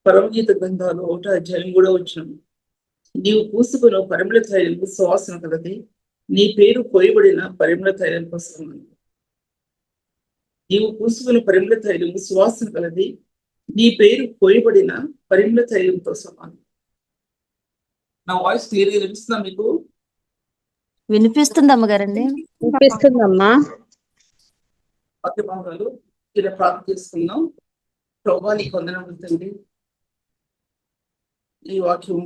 పరమగీత గ్రంథాలు 1వ అధ్యాయం 3వ వచనం. నీవు పూసుకున్న పరిమళ తైలం సువాసన కలది, నీ పేరు పోయబడిన పరిమళ తైలం కోసం. నీవు పూసుకున్న పరిమళ తైలం సువాసన కలది, నీ పేరు పోయబడిన పరిమళ తైలంతో సమానం. నా వాయిస్ క్లియర్గా వినిపిస్తుందా మీకు? వినిపిస్తుంది అమ్మగారండి. వినిపిస్తుందమ్మా. పక్క భాగాలు ఇలా ప్రార్థన చేసుకున్నాం. ప్రభువా నీకు వందనములు తండ్రి, ఈ వాక్యం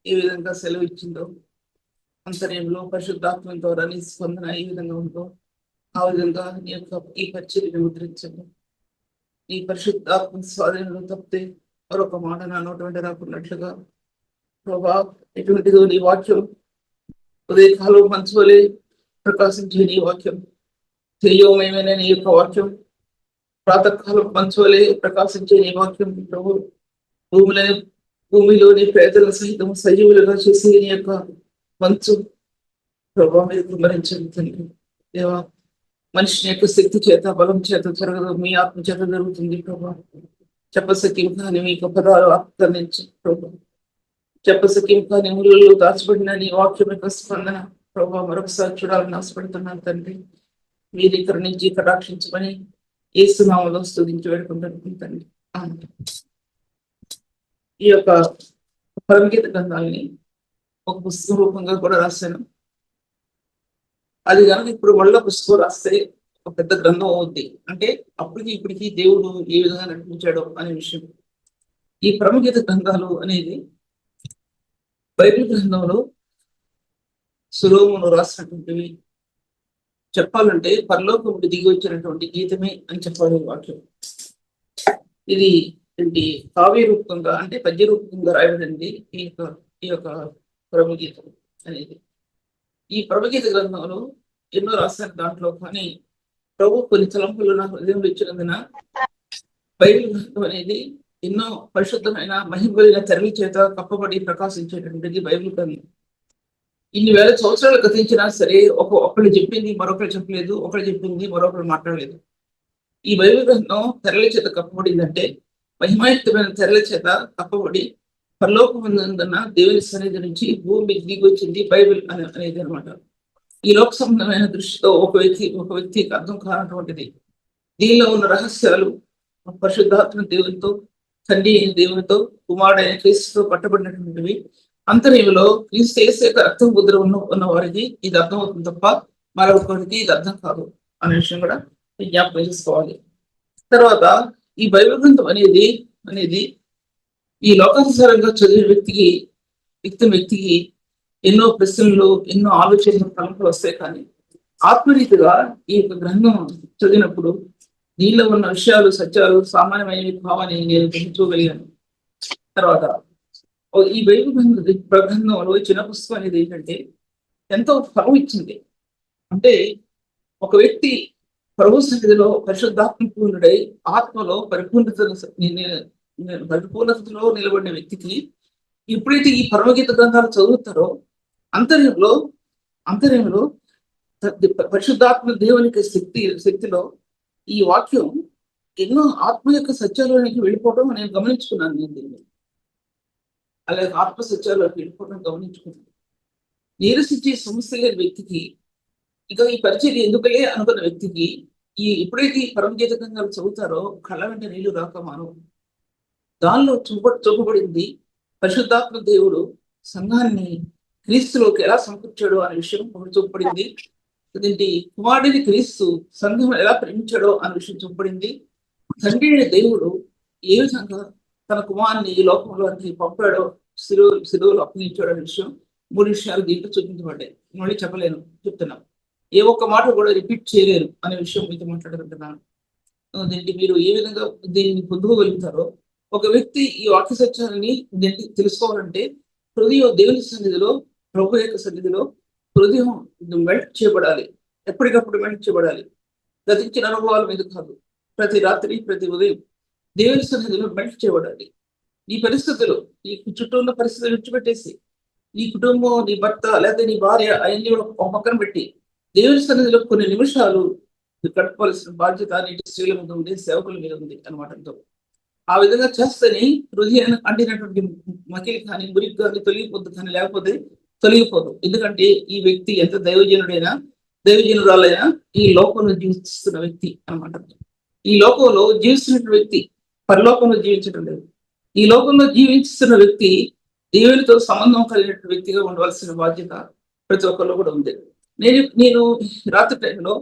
ఏ విధంగా సెలవు ఇచ్చిందో, అంతర్యంలో పరిశుద్ధాత్మ ద్వారా నీ స్పందన ఏ విధంగా ఉందో ఆ విధంగా నీ యొక్క ఈ పరిచర్యను ముద్రించండి. ఈ పరిశుద్ధాత్మ స్వాధీనంలో తప్పితే మరొక మాట నా నోటి వెంట రాకున్నట్లుగా ప్రభా, ఎటువంటిదో నీ వాక్యం ఉదయకాలం మంచువలే ప్రకాశించే నీ వాక్యం, తేజోమయమైన నీ యొక్క వాక్యం ప్రాతకాలం మంచువలే ప్రకాశించే నీ వాక్యం ప్రభు, భూమిలోని పేదల సహితం సజీవులుగా చేసే నీ యొక్క మంచు ప్రభావ మీద కుమరించండి తండ్రి. దేవా, మనిషిని యొక్క శక్తి చేత బలం చేత జరగదు, మీ ఆత్మ చేత జరుగుతుంది ప్రభా. చెప్పసఖ్యం కానీ మీ యొక్క పదాలు ఆక్రమించి ప్రభా, చెప్పసఖ్యం కానీ ముళ్ళలో దాచబడిన నీ వాక్యం యొక్క స్పందన ప్రభా మరొకసారి చూడాలని ఆశపడుతున్నాను తండ్రి. మీరు ఇక్కడ నుంచి కటాక్షించమని యేసు నామములో స్తుతించి వేడుకుంటాను తండ్రి. ఈ యొక్క పరమగీత గ్రంథాలని ఒక పుస్తక రూపంగా కూడా రాశాను. అది కనుక ఇప్పుడు మళ్ళీ పుస్తకం రాస్తే ఒక పెద్ద గ్రంథం అవుద్ది. అంటే అప్పటికి ఇప్పటికి దేవుడు ఏ విధంగా నడిపించాడో అనే విషయం. ఈ పరమగీత గ్రంథాలు అనేది బైబిల్ గ్రంథంలో సొలొమోను రాసినటువంటివి. చెప్పాలంటే పరలోకం దిగి వచ్చినటువంటి గీతమే అని చెప్పాలి వాక్యం. ఇది ఏంటి కావ్య రూపంగా అంటే పద్య రూపంగా రాయబడింది ఈ యొక్క పరమగీతం అనేది. ఈ పరమగీత గ్రంథంలో ఎన్నో రాశారు దాంట్లో, కానీ ప్రభు కొన్ని తలంపులు నా హృదయం ఇచ్చినందున బైబిల్ గ్రంథం అనేది ఎన్నో పరిశుద్ధమైన మహిమలైన తెరల చేత కప్పబడి ప్రకాశించేటువంటిది బైబిల్ గ్రంథం. ఇన్ని వేల సంవత్సరాలు గతించినా సరే ఒకళ్ళు చెప్పింది మరొకరు చెప్పలేదు, ఒకరు చెప్పింది మరొకరు మాట్లాడలేదు. ఈ బైబిల్ గ్రంథం తెరల చేత కప్పబడిందంటే మహిమాయుక్తమైన తెరల చేత కప్పబడి పరలోకమందున్న దేవుని సన్నిధి నుంచి భూమి దిగి వచ్చింది బైబిల్ అనేది అనమాట. ఈ లోక సంబంధమైన దృష్టితో ఒక వ్యక్తికి అర్థం కానటువంటిది. దీనిలో ఉన్న రహస్యాలు పరిశుద్ధాత్మ దేవునితో, తండ్రి అయిన దేవునితో, కుమారుడైన క్రీస్తుతో పట్టబడినటువంటివి. అంతర్యంలో క్రీస్తు యేసు రక్తం ముద్ర ఉన్న వారికి ఇది అర్థం అవుతుంది తప్ప మరొకరికి ఇది అర్థం కాదు అనే విషయం కూడా జ్ఞాపకం చేసుకోవాలి. తర్వాత ఈ బైబిల్ గ్రంథం అనేది ఈ లోకానుసారంగా చదివిన వ్యక్తికి ఎన్నో ప్రశ్నలు, ఎన్నో ఆలోచనలు, తలంపులు వస్తాయి. కానీ ఆత్మరీతిగా ఈ యొక్క గ్రంథం చదివినప్పుడు దీనిలో ఉన్న విషయాలు, సత్యాలు, సామాన్యమైన భావాన్ని నేను గ్రహించగలిగాను. తర్వాత ఈ బైబిల్ గ్రంథంలో చిన్న పుస్తకం అనేది ఏంటంటే ఎంతో ఫలం ఇచ్చింది. అంటే ఒక వ్యక్తి ప్రభు సన్నిధిలో పరిశుద్ధాత్మ పూర్ణుడై ఆత్మలో పరిపూర్ణతలో నిలబడిన వ్యక్తికి ఎప్పుడైతే ఈ పరమగీత గ్రంథాలు చదువుతారో అంతర్యంలో పరిశుద్ధాత్మ దేవునికి శక్తిలో ఈ వాక్యం ఎన్నో ఆత్మ యొక్క సత్యాలలోకి వెళ్ళిపోవడం నేను గమనించుకున్నాను. నేను దీన్ని అలాగే ఆత్మ సత్యాల్లోకి వెళ్ళిపోవడం గమనించుకున్నాను. నీరసించే సమస్య లేని వ్యక్తికి, ఇక ఈ పరిచర్య ఎందుకులే అనుకున్న వ్యక్తికి ఎప్పుడైతే ఈ పరమగీత గ్రంథాలు చదువుతారో కళ్ళ వెంట నీళ్లు రాక మానవు. దానిలో చూపబడింది పరిశుద్ధాత్మ దేవుడు సంఘాన్ని క్రీస్తులోకి ఎలా సమకూర్చాడో అనే విషయం ఒకటి చూపబడింది. అదేంటి కుమారుడిని క్రీస్తు సంఘం ఎలా ప్రేమించాడో అనే విషయం చూపబడింది. తండ్రి దేవుడు ఏ విధంగా తన కుమారుని ఈ లోకంలోకి పంపాడో, శిలువలో అప్పగించాడో అనే విషయం 3 విషయాలు దీంట్లో చూపించబడ్డాయి. మళ్ళీ చెప్పలేను, చెప్తున్నాను. ఏ ఒక్క మాట కూడా రిపీట్ చేయలేరు అనే విషయం మీతో మాట్లాడుకుంటున్నాను. దీనికి మీరు ఏ విధంగా దీన్ని పొందుకోగలుగుతారో, ఒక వ్యక్తి ఈ వాక్య సత్యాన్ని తెలుసుకోవాలంటే హృదయం దేవుని సన్నిధిలో, ప్రభు యొక్క సన్నిధిలో హృదయం మెల్ట్ చేయబడాలి. ఎప్పటికప్పుడు మెల్ట్ చేయబడాలి. గతించిన అనుభవాల మీద కాదు, ప్రతి రాత్రి ప్రతి ఉదయం దేవుని సన్నిధిలో మెల్ట్ చేయబడాలి. నీ పరిస్థితులు, నీ చుట్టూ ఉన్న పరిస్థితులు విడిచిపెట్టేసి నీ కుటుంబం, నీ భర్త లేదా నీ భార్య అవన్నీ ఒక పక్కన పెట్టి దేవుని సన్నిధిలో కొన్ని నిమిషాలు గడపవలసిన బాధ్యత నీటి స్త్రీల మీద ఉంది, సేవకుల మీద ఉంది అనమాట. ఆ విధంగా చేస్తేనే హృదయాన్ని అంటినటువంటి మకిలి కానీ మురికి కానీ తొలగిపోద్దు, కానీ లేకపోతే తొలగిపోదు. ఎందుకంటే ఈ వ్యక్తి ఎంత దైవజనుడైనా దైవజనురాలైనా ఈ లోకంలో జీవిస్తున్న వ్యక్తి అనమాట. ఈ లోకంలో జీవిస్తున్న వ్యక్తి పరలోకంలో జీవించడం లేదు. ఈ లోకంలో జీవిస్తున్న వ్యక్తి దేవునితో సంబంధం కలిగిన వ్యక్తిగా ఉండవలసిన బాధ్యత ప్రతి ఒక్కరిలో కూడా ఉంది. నేను రాత్రి టైంలో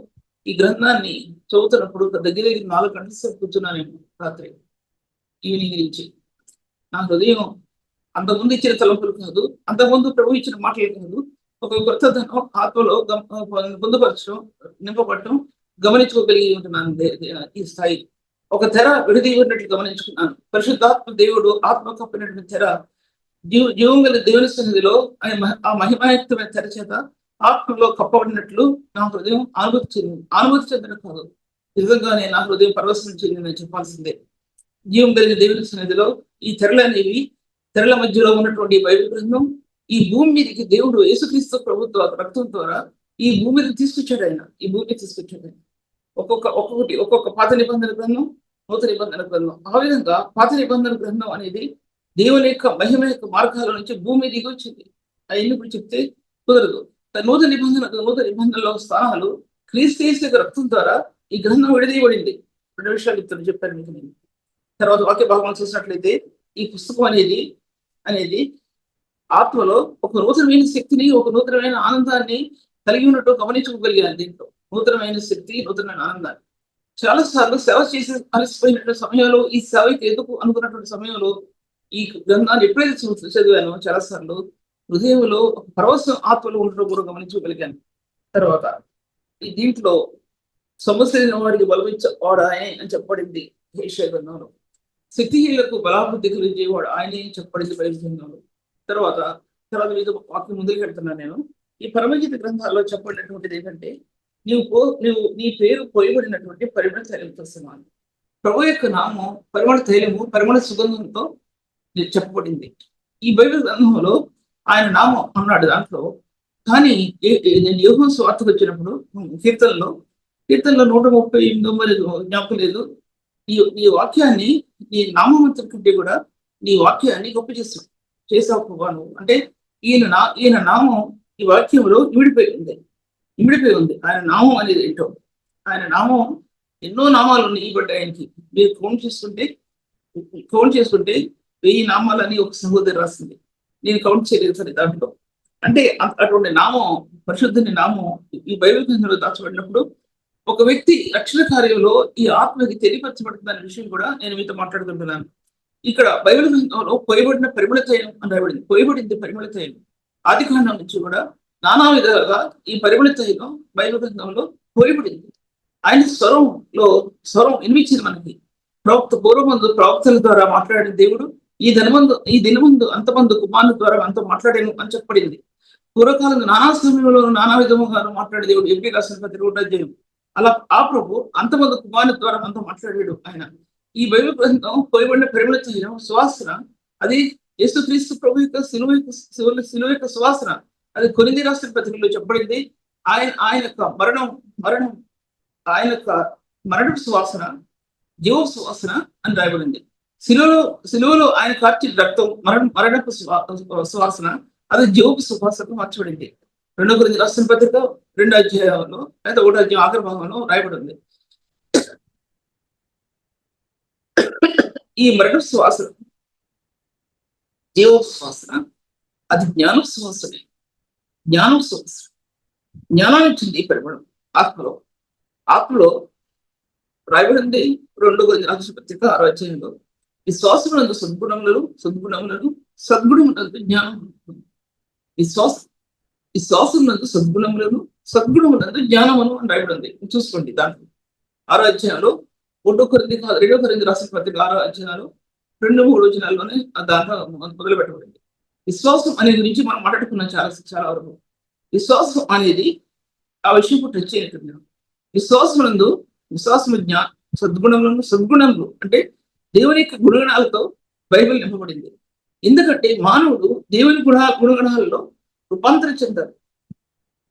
ఈ గ్రంథాన్ని చదువుతున్నప్పుడు దగ్గర 4 గంటల సేపు కూర్చున్నాను రాత్రి, ఈవినింగ్ నుంచి. నా హృదయం అంతకుముందు ఇచ్చిన తలంపులు కాదు, అంతకుముందు ప్రభు ఇచ్చిన మాటలు కాదు, ఒక కొత్తదనం ఆత్మలో పొందుపరచడం, నింపబడటం గమనించుకోగలిగి ఉంటున్నాను. ఈ స్థాయి ఒక తెర విడిది ఉన్నట్లు గమనించుకున్నాను. పరిశుద్ధాత్మ దేవుడు ఆత్మ కప్పినటువంటి తెర జీవం గల దేవుని సన్నిధిలో ఆ మహిమాయుక్తమైన తెర చేత ఆత్మలో కప్పబడినట్లు నా హృదయం అనుభూతి చెందడం కాదు, నిజంగానే నా హృదయం పరవశం చెందిందని చెప్పాల్సిందే. జీవం కలిగిన దేవుని సన్నిధిలో ఈ తెరలు అనేవి, తెరల మధ్యలో ఉన్నటువంటి బైబిల్ గ్రంథం ఈ భూమి మీదకి దేవుడు యేసుక్రీస్తు ప్రభుత్వ రక్తం ద్వారా ఈ భూమి మీద తీసుకొచ్చాడు. ఆయన ఈ భూమిని తీసుకొచ్చాడు. ఆయన ఒక్కొక్క పాత నిబంధన గ్రంథం, నూతన నిబంధన గ్రంథం. ఆ విధంగా పాత నిబంధన గ్రంథం అనేది దేవుని యొక్క మహిమ యొక్క మార్గాల నుంచి భూమి దిగి వచ్చింది. అవన్నీ ఇప్పుడు చెప్తే కుదరదు. నూతన నిబంధనలో స్థానాలు క్రీస్తు యేసు రక్తం ద్వారా ఈ గ్రంథం విడదీయబడింది. 2 విషయాలు ఇద్దరు చెప్పాను మీకు నేను. తర్వాత వాక్య భాగం చూసినట్లయితే ఈ పుస్తకం అనేది ఆత్మలో ఒక నూతనమైన శక్తిని, ఒక నూతనమైన ఆనందాన్ని కలిగి ఉన్నట్టు గమనించుకోగలిగాను. దీంట్లో నూతనమైన శక్తి, నూతనమైన ఆనందాన్ని చాలా సార్లు సేవ చేసి అలసిపోయినటువంటి సమయంలో, ఈ సేవకి ఎందుకు అనుకున్నటువంటి సమయంలో ఈ గ్రంథాన్ని ఎప్పుడైతే చదివానో చాలా సార్లు హృదయంలో ఒక పరవశం ఆత్మలో ఉండడం కూడా గమనించగలిగాను. తర్వాత ఈ దీంట్లో సమస్య వాడికి బలమిచ్చేవాడు ఆయనే అని చెప్పబడింది యెషయా గ్రంథంలో. శక్తిహీనులకు బలాభివృద్ధి కలిగించేవాడు ఆయనే చెప్పబడింది బైబిల్ గ్రంథంలో. తర్వాత మీతో వాక్యం ముందుకు వెళ్తున్నాను నేను. ఈ పరమగీత గ్రంథాల్లో చెప్పబడినటువంటిది ఏంటంటే, నువ్వు నీ పేరు పోయబడినటువంటి పరిమళ తైలంతో సమానం. ప్రభు యొక్క నామం పరిమళ తైలము, పరిమళ సుగంధంతో చెప్పబడింది ఈ బైబిల్ గ్రంథంలో. ఆయన నామం అన్నాడు దాంట్లో. కానీ నేను యోహోను సువార్తకు వచ్చినప్పుడు కీర్తనలో 138 జ్ఞాపకం లేదు, ఈ వాక్యాన్ని నీ నామంతటి కంటే కూడా నీ వాక్యాన్ని గొప్ప చేసావు ప్రభాను. అంటే ఈయన నామం ఈ వాక్యంలో ఇమిడిపోయి ఉంది. ఆయన నామం అనేది ఏంటో, ఆయన నామం ఎన్నో నామాలు ఉన్నాయి. బట్ ఆయనకి మీరు కౌంట్ చేసుకుంటే 1000 నామాలని ఒక సహోదరి రాసింది. నేను కౌంట్ చేయలేదు సరే దాంట్లో. అంటే అటువంటి నామం, పరిశుద్ధుని నామం ఈ బైబిల్ గ్రంథంలో దాచబడినప్పుడు ఒక వ్యక్తి రక్షణ కార్యంలో ఈ ఆత్మకి తెలియపరచబడుతున్న విషయం కూడా నేను మీతో మాట్లాడుకుంటున్నాను. ఇక్కడ బైబిల్ గ్రంథంలో పోయబడిన పరిమళ తైలం అని రాయబడింది. పోయబడింది పరిమళ తైలం. ఆదికాండం నుంచి కూడా నానా విధాలుగా ఈ పరిమళ తైలం బైబిల్ గ్రంథంలో పోయబడింది. ఆయన స్వరం వినిపించింది మనకి. పూర్వమందు ప్రవక్తల ద్వారా మాట్లాడిన దేవుడు ఈ దినమందు అంతమంది కుమారుల ద్వారా అంత మాట్లాడాను అని చెప్పబడింది. పూర్వకాలం నానా సమయంలో నానా విధముగా మాట్లాడే దేవుడు ఎబ్రీ రాసిన 12వ అధ్యాయం. అలా ఆ ప్రభు అంతమంది కుమారుల ద్వారా అంత మాట్లాడాడు ఆయన. ఈ బైబిల్ గ్రంథం పోయబడిన పరిమళ తైలం సువాసన, అది యేసుక్రీస్తు ప్రభు యొక్క శిలువ యొక్క సువాసన. అది కొరింథీ రాసిన పత్రికలో చెప్పబడింది. ఆయన యొక్క మరణం సువాసన, జీవ సువాసన అని రాయబడింది. శిలువలో ఆయన కార్చిన రక్తం మరణపు సువాసన, అది జీవపు సువాసనకు మార్చబడింది. 2 కొరింథీ రాసిన పత్రిక 2వ అధ్యాయంలో లేదా 1వ అధ్యాయం ఆఖరి భాగంలో రాయబడింది. ఈ మరణ సువాసన, జీవ సువాసన, అది జ్ఞానం సువాసనే. జ్ఞానాన్ని ఇచ్చింది ఈ పరిమళం ఆత్మలో రాయబడింది. 2 కొరింథీ రాసిన పత్రిక 6వ అధ్యాయంలో విశ్వాసమునందు సద్గుణమునందు జ్ఞానం, విశ్వాసమునందు సద్గుణమునందు జ్ఞానమును అని రాయబడింది. చూసుకోండి దాంట్లో 6వ అధ్యాయంలో 2 కొరింథీ రాసిన పత్రిక 6వ అధ్యాయంలో 2-3 వచనాల్లోనే దాంట్లో మొదలు పెట్టబడింది. విశ్వాసం అనే గురించి మనం మాట్లాడుకున్నాం చాలా వరకు. విశ్వాసం అనేది ఆ విషయం టచ్ అయినట్టు. విశ్వాసమునందు సద్గుణములు అంటే దేవుని యొక్క గుణగణాలతో బైబిల్ నింపబడింది. ఎందుకంటే మానవుడు దేవుని గుణగణాలలో రూపాంతరం చెందాలి.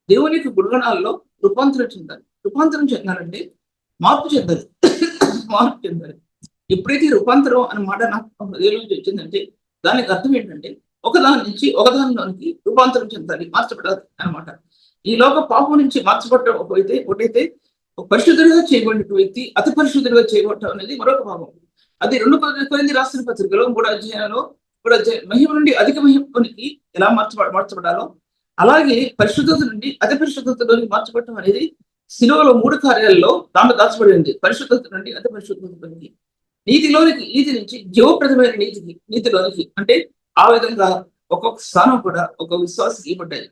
దేవుని యొక్క గుణగణాలలో రూపాంతరం చెందాలంటే మార్పు చెందాలి. ఎప్పుడైతే రూపాంతరం అనే మాట నాకు హృదయం నుంచి వచ్చిందంటే దానికి అర్థం ఏంటంటే ఒకదాని నుంచి ఒకదానిలోనికి రూపాంతరం చెందాలి, మార్చబడాలి అనమాట. ఈ లోక పాపం నుంచి మార్చబడటం ఒకటైతే పరిశుద్ధుడిగా చేయబడిన వ్యక్తి అతి పరిశుద్ధుడిగా చేయబడటం అనేది మరొక భాగం. అది 2 కొరింథీ రాసిన పత్రికలో 3వ అధ్యాయంలో మహిమ నుండి అధిక మహిమకి ఎలా మార్చబడాలో, అలాగే పరిశుద్ధత నుండి అతి పరిశుద్ధతలోకి మార్చబడటం అనేది శిలువలో 3 కార్యాలలో దాంట్లో దాచబడింది. పరిశుద్ధత నుండి అతి పరిశుద్ధతలోకి, నీతి నుంచి జీవప్రదమైన నీతిలోనికి, అంటే ఆ విధంగా ఒక్కొక్క స్థానం కూడా ఒక విశ్వాసకి ఇవ్వబడ్డాయి.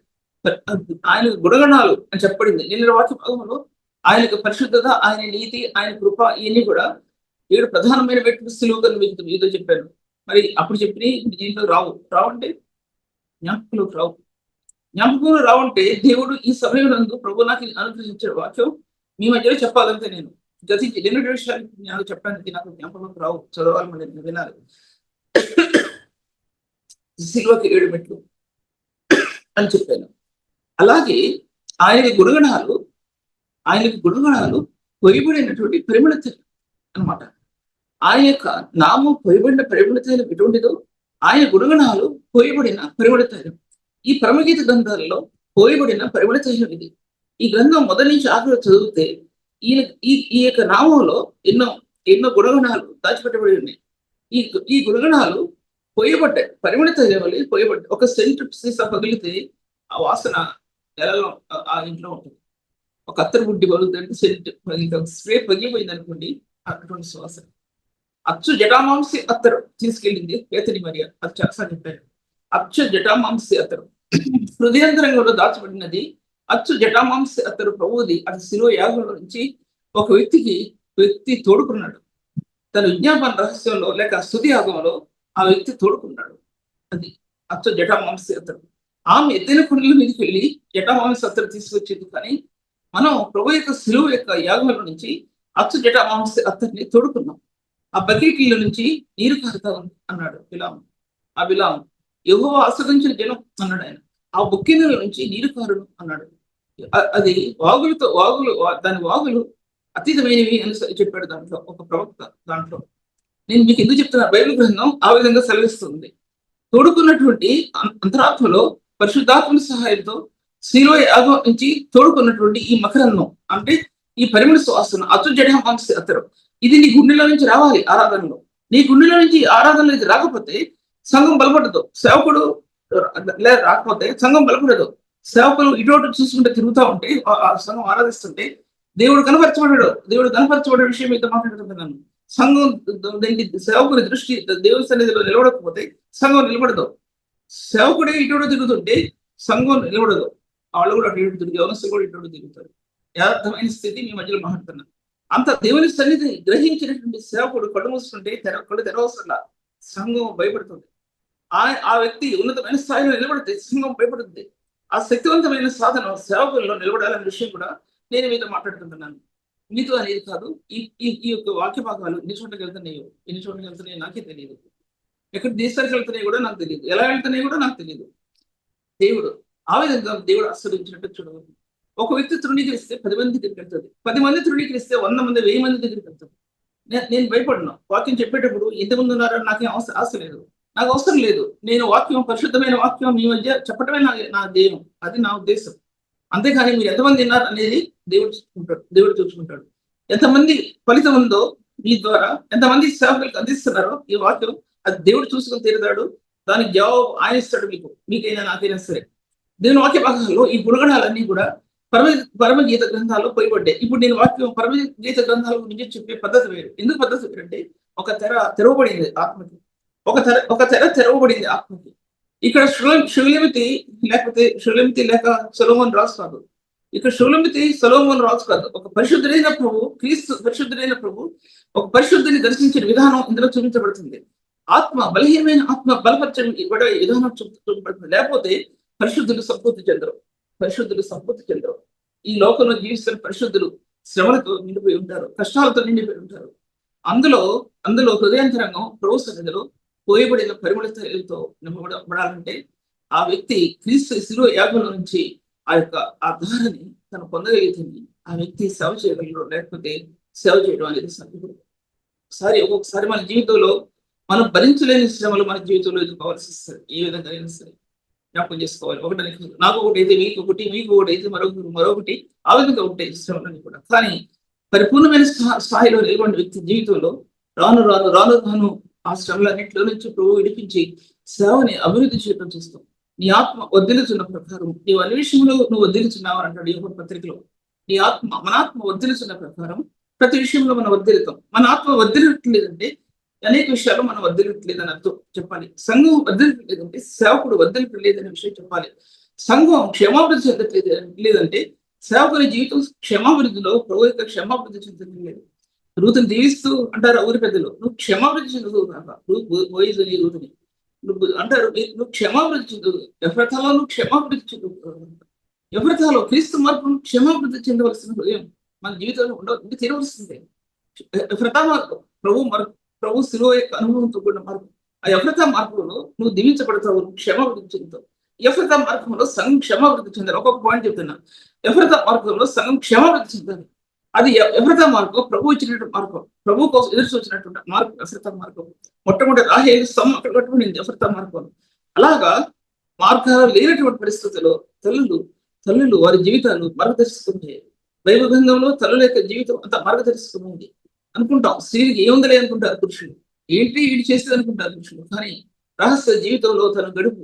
ఆయన గుణగణాలు అని చెప్పబడింది. నిన్న వాక్య భాగంలో ఆయనకు పరిశుద్ధత, ఆయన నీతి, ఆయన కృప, ఇవన్నీ కూడా 7 ప్రధానమైన వ్యక్తులు సిలువని మీతో చెప్పాను. మరి అప్పుడు చెప్పి దీంట్లో రావు అంటే జ్ఞాపకంలో రావంటే దేవుడు ఈ సమయం నందు ప్రభు నాకు అనుగ్రహించిన వాక్యం మీ మధ్యలో చెప్పాలంటే నేను గతించి 2 విషయాలు నాకు చెప్పడానికి నాకు జ్ఞాపకంలోకి రావు, చదవాలి, మళ్ళీ వినాలి. సిలువకి 7 మెట్లు అని చెప్పాను. అలాగే ఆయనకి గుణగణాలు పొయ్యబడినటువంటి పరిమళ తైలం అనమాట. ఆయన యొక్క నామం పొయ్యబడిన పరిమళ తైలం ఎటువంటిదో ఆయన గుణగణాలు పోయబడిన పరిమళ తైలం. ఈ పరమగీత గ్రంథాలలో పోయబడిన పరిమళ తైలం ఇది. ఈ గ్రంథం మొదటి నుంచి ఆఖరి చదివితే ఈ యొక్క నామంలో ఎన్నో గుణగణాలు దాచిపెట్టబడి ఉన్నాయి. ఈ గుణగణాలు పోయబడ్డాయి, పరిమళ తైలం వల్ల పోయబడ్డాయి. ఒక సెంట్ సీసా పగిలితే ఆ వాసన నెలలో ఆ ఇంట్లో ఉంటుంది. ఒక అత్తరు బుడ్డి పగులుతుంటే సెంట్ స్ప్రే పగిలిపోయింది అనుకోండి, అటువంటి సువాసన. అచ్చు జటామాంసి అత్తరు తీసుకెళ్ళింది పేతని మరియా, అది చాలాసార్లు చెప్పారు. అచ్చు జటామాంసి అత్తరు హృదయాంతరంగంలో దాచబడినది. అచ్చు జటామాంసి అత్తరు ప్రభువుది. అది శిలువ యాగంలో నుంచి ఒక వ్యక్తి తోడుకున్నాడు. తన విజ్ఞాపన రహస్యంలో లేక స్తుతి యాగంలో ఆ వ్యక్తి తోడుకున్నాడు. అది అచ్చు జటామాంసి అత్తరు. ఆమె ఎత్తైన కొండల మీదకి వెళ్ళి జటామాంసి అత్తరు తీసుకొచ్చింది. కానీ మనం ప్రభు యొక్క శిలువ యొక్క యాగంలో నుంచి అచ్చు జటామాంసి అత్తరిని తోడుకున్నాం. ఆ బకెట్ల నుంచి నీరు కారుతా ఉంది అన్నాడు బిలాము. యెహోవా ఆశ్రయించిన జనం అన్నాడు ఆయన. ఆ బొక్కినల నుంచి నీరు కారును అన్నాడు. అది దాని వాగులు అతీతమైనవి అని చెప్పాడు దాంట్లో ఒక ప్రవక్త. దాంట్లో నేను మీకు ఎందుకు చెప్తున్నా, బైబిల్ గ్రంథం ఆ విధంగా సెలవిస్తుంది. తోడుకున్నటువంటి అంతరాత్మలో పరిశుద్ధాత్మ సహాయంతో శిలువ యాగం నుంచి తోడుకున్నటువంటి ఈ మకరందం అంటే ఈ పరిమళ సువాసన అచ్చు జటామాంసి అత్తరు, ఇది నీ గుండెలో నుంచి రావాలి. ఆరాధనలో నీ గుండెలో నుంచి ఆరాధనలో ఇది రాకపోతే సంఘం బలపడదు. సేవకుడు రాకపోతే సంఘం బలపడదు. సేవకులు ఇటు చూసుకుంటే తిరుగుతూ ఉంటే ఆ సంఘం ఆరాధిస్తుంటే దేవుడు కనపరచబడే విషయం మీతో మాట్లాడుతున్నాను. సంఘం సేవకుని దృష్టి దేవుని సన్నిధిలో నిలబడకపోతే సంఘం నిలబడదు. సేవకుడే ఇటు తిరుగుతుంటే సంఘం నిలబడదు. వాళ్ళు కూడా అటు తిరిగి యవనస్తులు కూడా ఇటు తిరుగుతారు. యథార్థమైన స్థితి మీ మధ్యలో మాట్లాడుతున్నాను. అంత దేవుని సన్నిధి గ్రహించినటువంటి సేవకుడు కళ్ళు మూసుకుంటే కళ్ళు తెరవసరలా, సంఘం భయపడుతుంది. ఆ వ్యక్తి ఉన్నతమైన స్థాయిలో నిలబడితే సంఘం భయపడుతుంది. ఆ శక్తివంతమైన సాధనం సేవకుల్లో నిలబడాలనే విషయం కూడా నేను మీతో మాట్లాడుకుంటున్నాను. మీతో అనేది కాదు. ఈ యొక్క వాక్య భాగాలు ఎన్ని చోట్లకి వెళ్తున్నాయో నాకే తెలియదు. ఎక్కడ దేశాలకు వెళ్తున్నాయో కూడా నాకు తెలియదు. ఎలా వెళ్తున్నాయో కూడా నాకు తెలియదు. దేవుడు ఆ విధంగా దేవుడు ఆశ్రయించినట్టు చూడవచ్చు. ఒక వ్యక్తి తృణీకరిస్తే 10 మంది దగ్గరికి వెళ్తుంది. 10 మంది తృణీకరిస్తే 100 మంది 1000 మంది దగ్గరికి వెళ్తుంది. నేను భయపడను. వాక్యం చెప్పేటప్పుడు ఎంతమంది ఉన్నారని నాకేం ఆశ లేదు, నాకు అవసరం లేదు. నేను పరిశుద్ధమైన వాక్యం మీ మధ్య చెప్పటమే నా ధ్యేయం, అది నా ఉద్దేశం. అంతేకాని మీరు ఎంతమంది విన్నారు అనేది దేవుడు చూసుకుంటాడు. ఎంతమంది ఫలితం ఉందో మీ ద్వారా, ఎంతమంది సేవకులకు అందిస్తున్నారో ఈ వాక్యం, అది దేవుడు చూసుకుని తీరుతాడు. దానికి జవాబు ఆయన ఇస్తాడు. మీకైనా నాకైనా సరే. దేవుని వాక్య భాగాల్లో ఈ గుణగణాలన్నీ కూడా పరమగీత గ్రంథాల్లో పోయబడ్డాయి. ఇప్పుడు నేను వాక్యం పరమగీత గ్రంథాల గురించి చెప్పే పద్ధతి వేరు. ఎందుకు పద్ధతి వేరు అంటే ఒక తెర తెరవబడింది ఆత్మకి, ఒక తెర తెరవబడింది ఆత్మకి. ఇక్కడ షులెమితి లేక సొలొమోను రాజు కాదు. ఇక్కడ సొలొమోను రాజు కాదు. ఒక పరిశుద్ధుడైన ప్రభు, క్రీస్తు పరిశుద్ధుడైన ప్రభు, ఒక పరిశుద్ధిని దర్శించిన విధానం ఇందులో చూపించబడుతుంది. బలహీనమైన ఆత్మ బలపరచబడే విధానం చూపబడుతుంది. లేకపోతే పరిశుద్ధులు సంపూర్తి చెందరు. ఈ లోకంలో జీవిస్తున్న పరిశుద్ధులు శ్రమలతో నిండిపోయి ఉంటారు, కష్టాలతో నిండిపోయి ఉంటారు. అందులో హృదయాంతరంగం ప్రభు సన్నిధిలో పోయబడిన పరిమళ తైలంతో నింపబడాలంటే ఆ వ్యక్తి క్రీస్తు శిలువ యాగంలో నుంచి ఆ దారిని తను పొందగలిగితే ఆ వ్యక్తి సేవ చేయగలరు. లేకపోతే సేవ చేయడం అనేది ఒక్కొక్కసారి మన జీవితంలో మనం భరించలేని శ్రమలు మన జీవితంలో ఎదుర్కోవాల్సి వస్తుంది. ఏ విధంగా అయినా సరే జ్ఞాపకం చేసుకోవాలి. నాకు ఒకటి అయితే మీకు ఒకటి అయితే మరొకటి ఆ విధంగా ఉంటాయి శ్రమలన్నీ కూడా. కానీ పరిపూర్ణమైన స్థాయిలో నిలబడిన వ్యక్తి జీవితంలో రాను రాను రాను రాను ఆ శ్రమలన్నింటిలో నుంచి ప్రభు విడిపించి సేవని అభివృద్ధి చేయడం చూస్తాం. నీ ఆత్మ వర్ధిల్లుచున్న ప్రకారం నీవు అన్ని విషయంలో నువ్వు వర్ధిల్లుచున్నావు అని అంటాడు యోహోను పత్రికలో. మన ఆత్మ వర్ధిల్లుచున్న ప్రకారం ప్రతి విషయంలో మనం వర్ధిల్లుతాం. మన ఆత్మ వర్ధిల్లట్లేదంటే అనేక విషయాలు మనం వర్ధిల్లట్లేదని అర్థం చెప్పాలి. సంఘం వర్ధిల్లట్లేదంటే సేవకుడు వర్ధిల్లట్లేదనే విషయం చెప్పాలి. సంఘం క్షేమాభివృద్ధి చెందట్లేదు లేదంటే సేవకుని జీవితం క్షేమాభివృద్ధిలో ప్రభు యొక్క క్షేమాభివృద్ధి చెందడం లేదు. రూతుని దీవిస్తూ అంటారు ఊరి పెద్దలు, నువ్వు క్షేమాభివృద్ధి చెందుతూ కాక రూతుని నువ్వు అంటారు, నువ్వు క్షేమాభివృద్ధి చెందువు. ఎఫ్రతాలో నువ్వు క్షేమాభివృద్ధి చెందువు. ఎఫ్రతాలో క్రీస్తు మార్గం క్షేమాభివృద్ధి చెందవలసిన హృదయం మన జీవితంలో ఉండి తీరవలసిందే. ఎఫ్రతా మార్గం ప్రభు శిలువ యొక్క అనుభవంతో కూడిన మార్గం. ఆ ఎఫ్రతా మార్గంలో నువ్వు దీవించబడతావు, క్షేమాభివృద్ధి చెందుతావు. ఎఫ్రతా మార్గంలో సంఘం క్షేమాభివృద్ధి చెందాలి. ఒక్కొక్క పాయింట్ చెప్తున్నా. ఎఫ్రతా మార్గంలో సంఘం క్షేమాభివృద్ధి చెందాలి. అది ఎఫ్రతా మార్గం ప్రభు ఇచ్చినటువంటి మార్గం, ప్రభు కోసం ఎదురు చూసినటువంటి మార్గం ఎఫ్రతా మార్గం. మొట్టమొదటి రాహేలు అక్కడ కట్టుకునింది ఎఫ్రతా మార్గం. అలాగా మార్గాలు లేనటువంటి పరిస్థితుల్లో తల్లులు వారి జీవితాలు మార్గదర్శిస్తుంది. వైభవంగంలో తల్లుల యొక్క జీవితం అంత మార్గదర్శిస్తుంది అనుకుంటాం. స్త్రీకి ఏముందలే అనుకుంటారు పురుషులు, ఏంటి వీడు చేసేది అనుకుంటారు పురుషులు. కానీ రహస్య జీవితంలో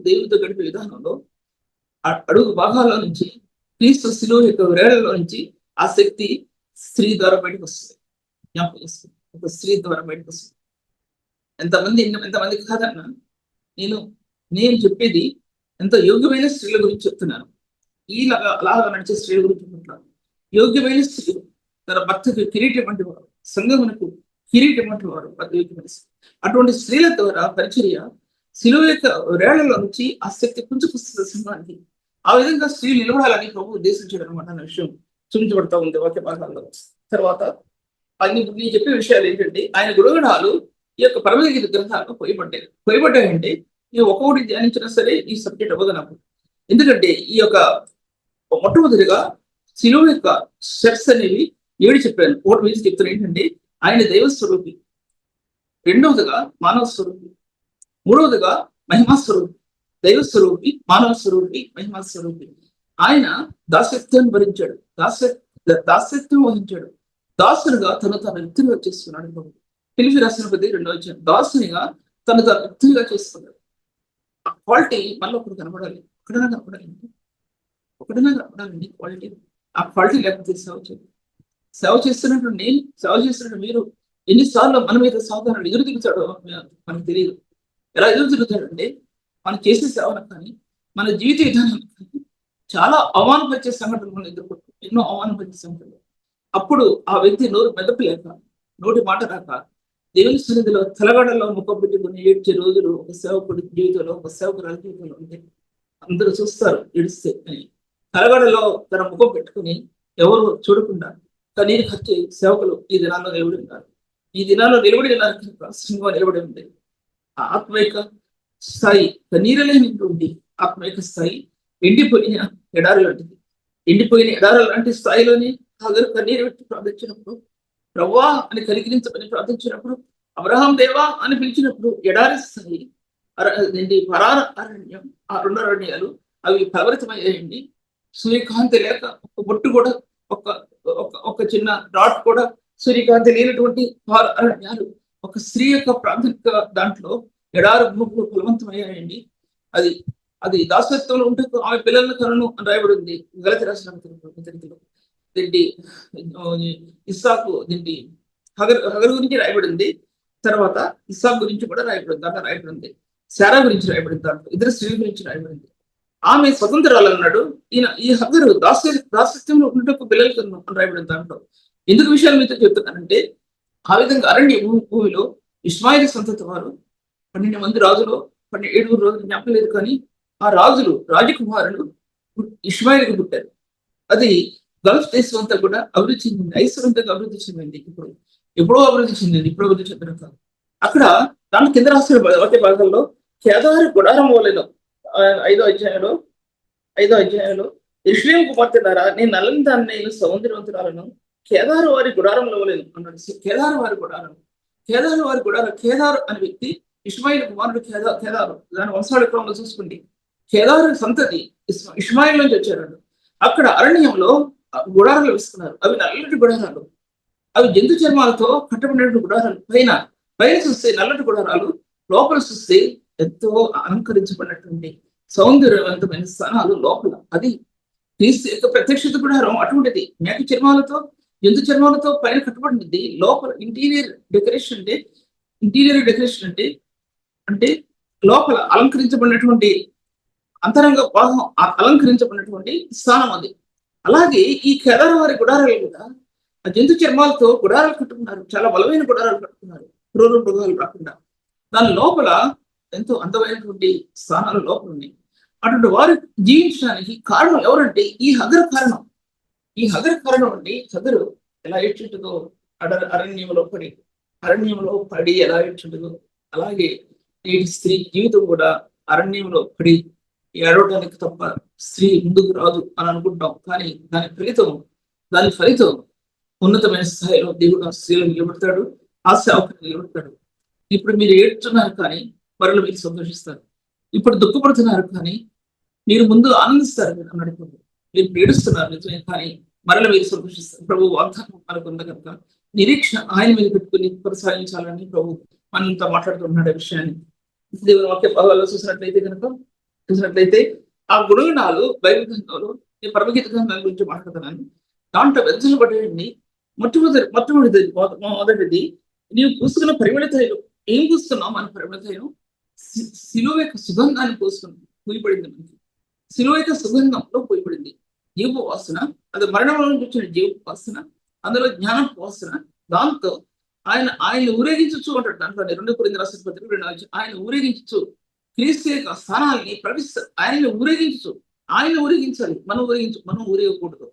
దేవుడితో గడిపే విధానంలో అడుగు భాగాల్లో నుంచి క్రీస్తు శిలువ యొక్క వేళల్లో నుంచి ఆ శక్తి స్త్రీ ద్వారా బయటకు వస్తుంది. జ్ఞాపకం చేస్తుంది, ఒక స్త్రీ ద్వారా బయటకు వస్తుంది. ఎంతమందికి కాదన్నా నేను చెప్పేది ఎంతో యోగ్యమైన స్త్రీల గురించి చెప్తున్నాను. అలాగా నడిచే స్త్రీల గురించి చెప్తున్నాను. యోగ్యమైన స్త్రీలు తన భర్తకు కిరీటం వంటి వారు, సంఘమునకు కిరీటం వంటి వారు యోగ్యమైన స్త్రీ. అటువంటి స్త్రీల ద్వారా పరిచర్య శిలువ యొక్క వేళలో నుంచి ఆ శక్తి పుంజుకొస్తుంది సంఘానికి. ఆ విధంగా స్త్రీలు నిలబడాలని ప్రభు ఉద్దేశించాడు అనమాట అన్న విషయం చూపించబడతా ఉంది వాక్య భాగాల్లో. తర్వాత నేను చెప్పే విషయాలు ఏంటంటే ఆయన గుణగణాలు ఈ యొక్క పరమగీత గ్రంథాల్లో పోయబడ్డాయంటే నేను ఒక్కొక్కటి ధ్యానించినా సరే ఈ సబ్జెక్ట్ అవ్వదు నాకు. ఎందుకంటే ఈ యొక్క మొట్టమొదటిగా శిలువ యొక్క స్టెప్స్ అనేవి 7 చెప్పాను. ఒకటి మీద చెప్తాను ఏంటంటే ఆయన దైవ స్వరూపి, రెండవదిగా మానవ స్వరూపి, మూడవదిగా మహిమా స్వరూపి. దైవ స్వరూపి, మానవ స్వరూపి, మహిమా స్వరూపి. ఆయన దాస్యత్వాన్ని భరించాడు, దాస్యత్వం వహించాడు. దాసునిగా తను వ్యక్తిగా చేసుకున్నాడు. ఫిలిప్పీ రాసిన 2వ దాసునిగా తను వ్యక్తిగా చేసుకున్నాడు. ఆ క్వాలిటీ మనలో ఒకటి కనబడాలి. ఒకటైనా కనబడాలండి క్వాలిటీ. ఆ క్వాలిటీ లేకపోతే సేవ చేస్తున్నట్టు నేను, సేవ చేస్తున్నట్టు మీరు ఎన్నిసార్లు మన మీద సాధారణ ఎదురు తిరుగుతాడో మనకు తెలియదు. ఎలా ఎదురు తిరుగుతాడంటే మనం చేసే సేవలకు కానీ మన జీవిత విధానానికి కానీ చాలా అవమానపరిచే సంఘటనలు మనం ఎదుర్కొంటాం. ఎన్నో అవమానపరిచే సంఘటనలు. అప్పుడు ఆ వ్యక్తి నోరు మెదపలేక, నోటి మాట రాక దేవుని సన్నిధిలో తలగడలో ముఖం పెట్టుకుని ఏడ్చే రోజులు ఒక సేవకుడి జీవితంలో, ఒక సేవకురాల జీవితంలో ఉంటే అందరూ చూస్తారు ఏడిస్తే అని. తలగడలో తన ముఖం పెట్టుకుని ఎవరు చూడకుండా కన్నీరు ఖర్చు సేవకులు ఈ దినాల్లో నిలబడి ఉన్నారు. ఈ దినాల్లో నిలబడి సింహం నిలబడి ఉంది. ఆ ఆత్మీయ స్థాయి కన్నీరు లేనిటువంటి ఆత్మీయ స్థాయి ఎండిపోయిన ఎడారి లాంటిది. ఎండిపోయిన ఎడారి లాంటి స్థాయిలోనే హాగరు కన్నీరు పెట్టి ప్రార్థించినప్పుడు, ప్రవ్వా అని కనికరించమని ప్రార్థించినప్పుడు, అబ్రహాం దేవా అని పిలిచినప్పుడు ఎడారి స్థాయి పరార అరణ్యం, ఆ 2 అరణ్యాలు అవి ఫలవరితమయ్యాయండి. సూర్యకాంతి లేక ఒక బొట్టు కూడా, ఒక చిన్న డాట్ కూడా సూర్యకాంతి లేనటువంటి అరణ్యాలు ఒక స్త్రీ యొక్క ప్రాథమిక దాంట్లో ఎడారి భూములు ఫలవంతమయ్యాయండి. అది దాసత్వంలో ఉంటే ఆమె పిల్లలను కనును అని రాయబడి ఉంది గలతి రాసిన పత్రికలో. ఇస్సాకు హగరు గురించి రాయబడింది. తర్వాత ఇస్సాకు గురించి కూడా రాయబడింది. దాంట్లో రాయబడింది. శారా గురించి రాయబడింది. దాంట్లో ఇద్దరు స్త్రీల గురించి రాయబడింది. ఆమె స్వతంత్రాలు అన్నాడు. ఈ హగరు దాసత్వంలో ఉండటకు పిల్లలు కను రాయబడింది దాంట్లో. ఎందుకు విషయాలు మీతో చెప్తున్నానంటే ఆ విధంగా అరణ్య భూమిలో ఇస్మాయిల్ సంతతి వారు 12 మంది రాజులు, 7 రోజులు జ్ఞాపకం లేదు కానీ ఆ రాజకుమారులు ఇస్మాయిల్కి పుట్టారు. అది గల్ఫ్ దేశం అంతా కూడా అభివృద్ధి చెందింది, ఐశ్వర్యంగా అభివృద్ధి చెందింది. ఎప్పుడో అభివృద్ధి చెందింది, ఇప్పుడు అభివృద్ధి చెందడం కాదు. అక్కడ దాని కింద రాసిన వాక్య భాగంలో కేదారు గుడారం వలెను 5వ అధ్యాయంలో యెరూషలేము కుమార్తె ద్వారా నేను నల్లని దాన్ని నేను సౌందర్యవంతురాలను కేదారు వారి గుడారంలో వలెను అన్నాడు. కేదారు వారి గుడారం, కేదారు వారి గుడారం, కేదారు అనే వ్యక్తి ఇష్మాయిల్ కుమారుడు కేదారు దాని వంశావళిక్రమంలో చూసుకోండి. కేదారు సంతతి ఇష్మాయిల్ నుంచి వచ్చారు. అక్కడ అరణ్యంలో గుడారాలు వేసుకున్నారు. అవి నల్లటి గుడారాలు, అవి జంతు చర్మాలతో కట్టబడినటువంటి గుడారాలు. పైన చూస్తే నల్లటి గుడారాలు, లోపల చూస్తే ఎంతో అలంకరించబడినటువంటి సౌందర్యవంతమైన స్థానాలు లోపల. అది క్రీస్తు యొక్క ప్రత్యక్షత గుడారం అటువంటిది. మేక చర్మాలతో జంతు చర్మాలతో పైన కట్టబడినది. లోపల ఇంటీరియర్ డెకరేషన్ అంటే అంటే లోపల అలంకరించబడినటువంటి అంతరంగ భాగం అలంకరించబడినటువంటి స్థానం అది. అలాగే ఈ కేదారు వారి గుడారాలు కూడా ఆ జంతు చర్మాలతో గుడారాలు కట్టుకున్నారు. చాలా బలమైన గుడారాలు కట్టుకున్నారు, క్రూర మృగాలు రాకుండా. దాని లోపల ఎంతో అందమైనటువంటి స్థానాలు లోపల ఉన్నాయి. అటువంటి వారు జీవించడానికి కారణం ఎవరంటే ఈ హగరు కారణం. ఈ హగరు కారణం అండి. హగరు ఎలా ఏడ్చుంటుందో అరణ్యంలో పడి ఎలా ఏడ్చుంటుందో, అలాగే నేటి స్త్రీ జీవితం కూడా అరణ్యంలో పడి ఏడవడానికి తప్ప స్త్రీ ముందుకు రాదు అని అనుకుంటాం. కానీ దాని ఫలితం ఉన్నతమైన స్థాయిలో దేవుడు ఆ స్త్రీలో నిలబడతాడు, ఆ సేవకుని నిలబడతాడు. ఇప్పుడు మీరు ఏడుస్తున్నారు కానీ మరలు మీరు సంతోషిస్తారు. ఇప్పుడు దుఃఖపడుతున్నారు కానీ మీరు ముందు ఆనందిస్తారు అన్నట్టు. మీరు ఏడుస్తున్నారు నిజమే, కానీ మరల మీరు సంతోషిస్తారు. ప్రభు వాగ్దానం మనకు ఉంది కనుక నిరీక్షణ ఆయన మీద పెట్టుకుని కొనసాగించాలని ప్రభు మనతో మాట్లాడుతున్నాడు. విషయాన్ని దేవుని వాక్య భాగాల్లో చూసినట్లయితే ఆ గుణగణాలు బైబిల్ గ్రంథంలో, నేను పరమగీత గ్రంథాల గురించి మాట్లాడుతున్నాను. దాంట్లో వెదజల్లబడేయండి. మొదటిది నీవు పూసుకున్న పరిమళ తైలం. ఏం పూస్తున్నావు? మన పరిమళ తైలం శిలువ యొక్క సుగంధాన్ని పూయబడింది. మనకి శిలువ యొక్క సుగంధంలో పూయబడింది. జీవపు వాసన, అది మరణంలో నుంచి వచ్చిన జీవపు వాసన, అందులో జ్ఞానపు వాసన. దాంతో ఆయన ఊరేగించచ్చు అంటాడు. దాంట్లో 2 కొరింథీయుల రాసిన పత్రిక 2 ఆయన ఊరేగించచ్చు. క్రీస్తు యొక్క స్థానాన్ని ప్రవేశిస్తారు. ఆయన ఊరేగించాలి. మనం ఊరేగకూడదు.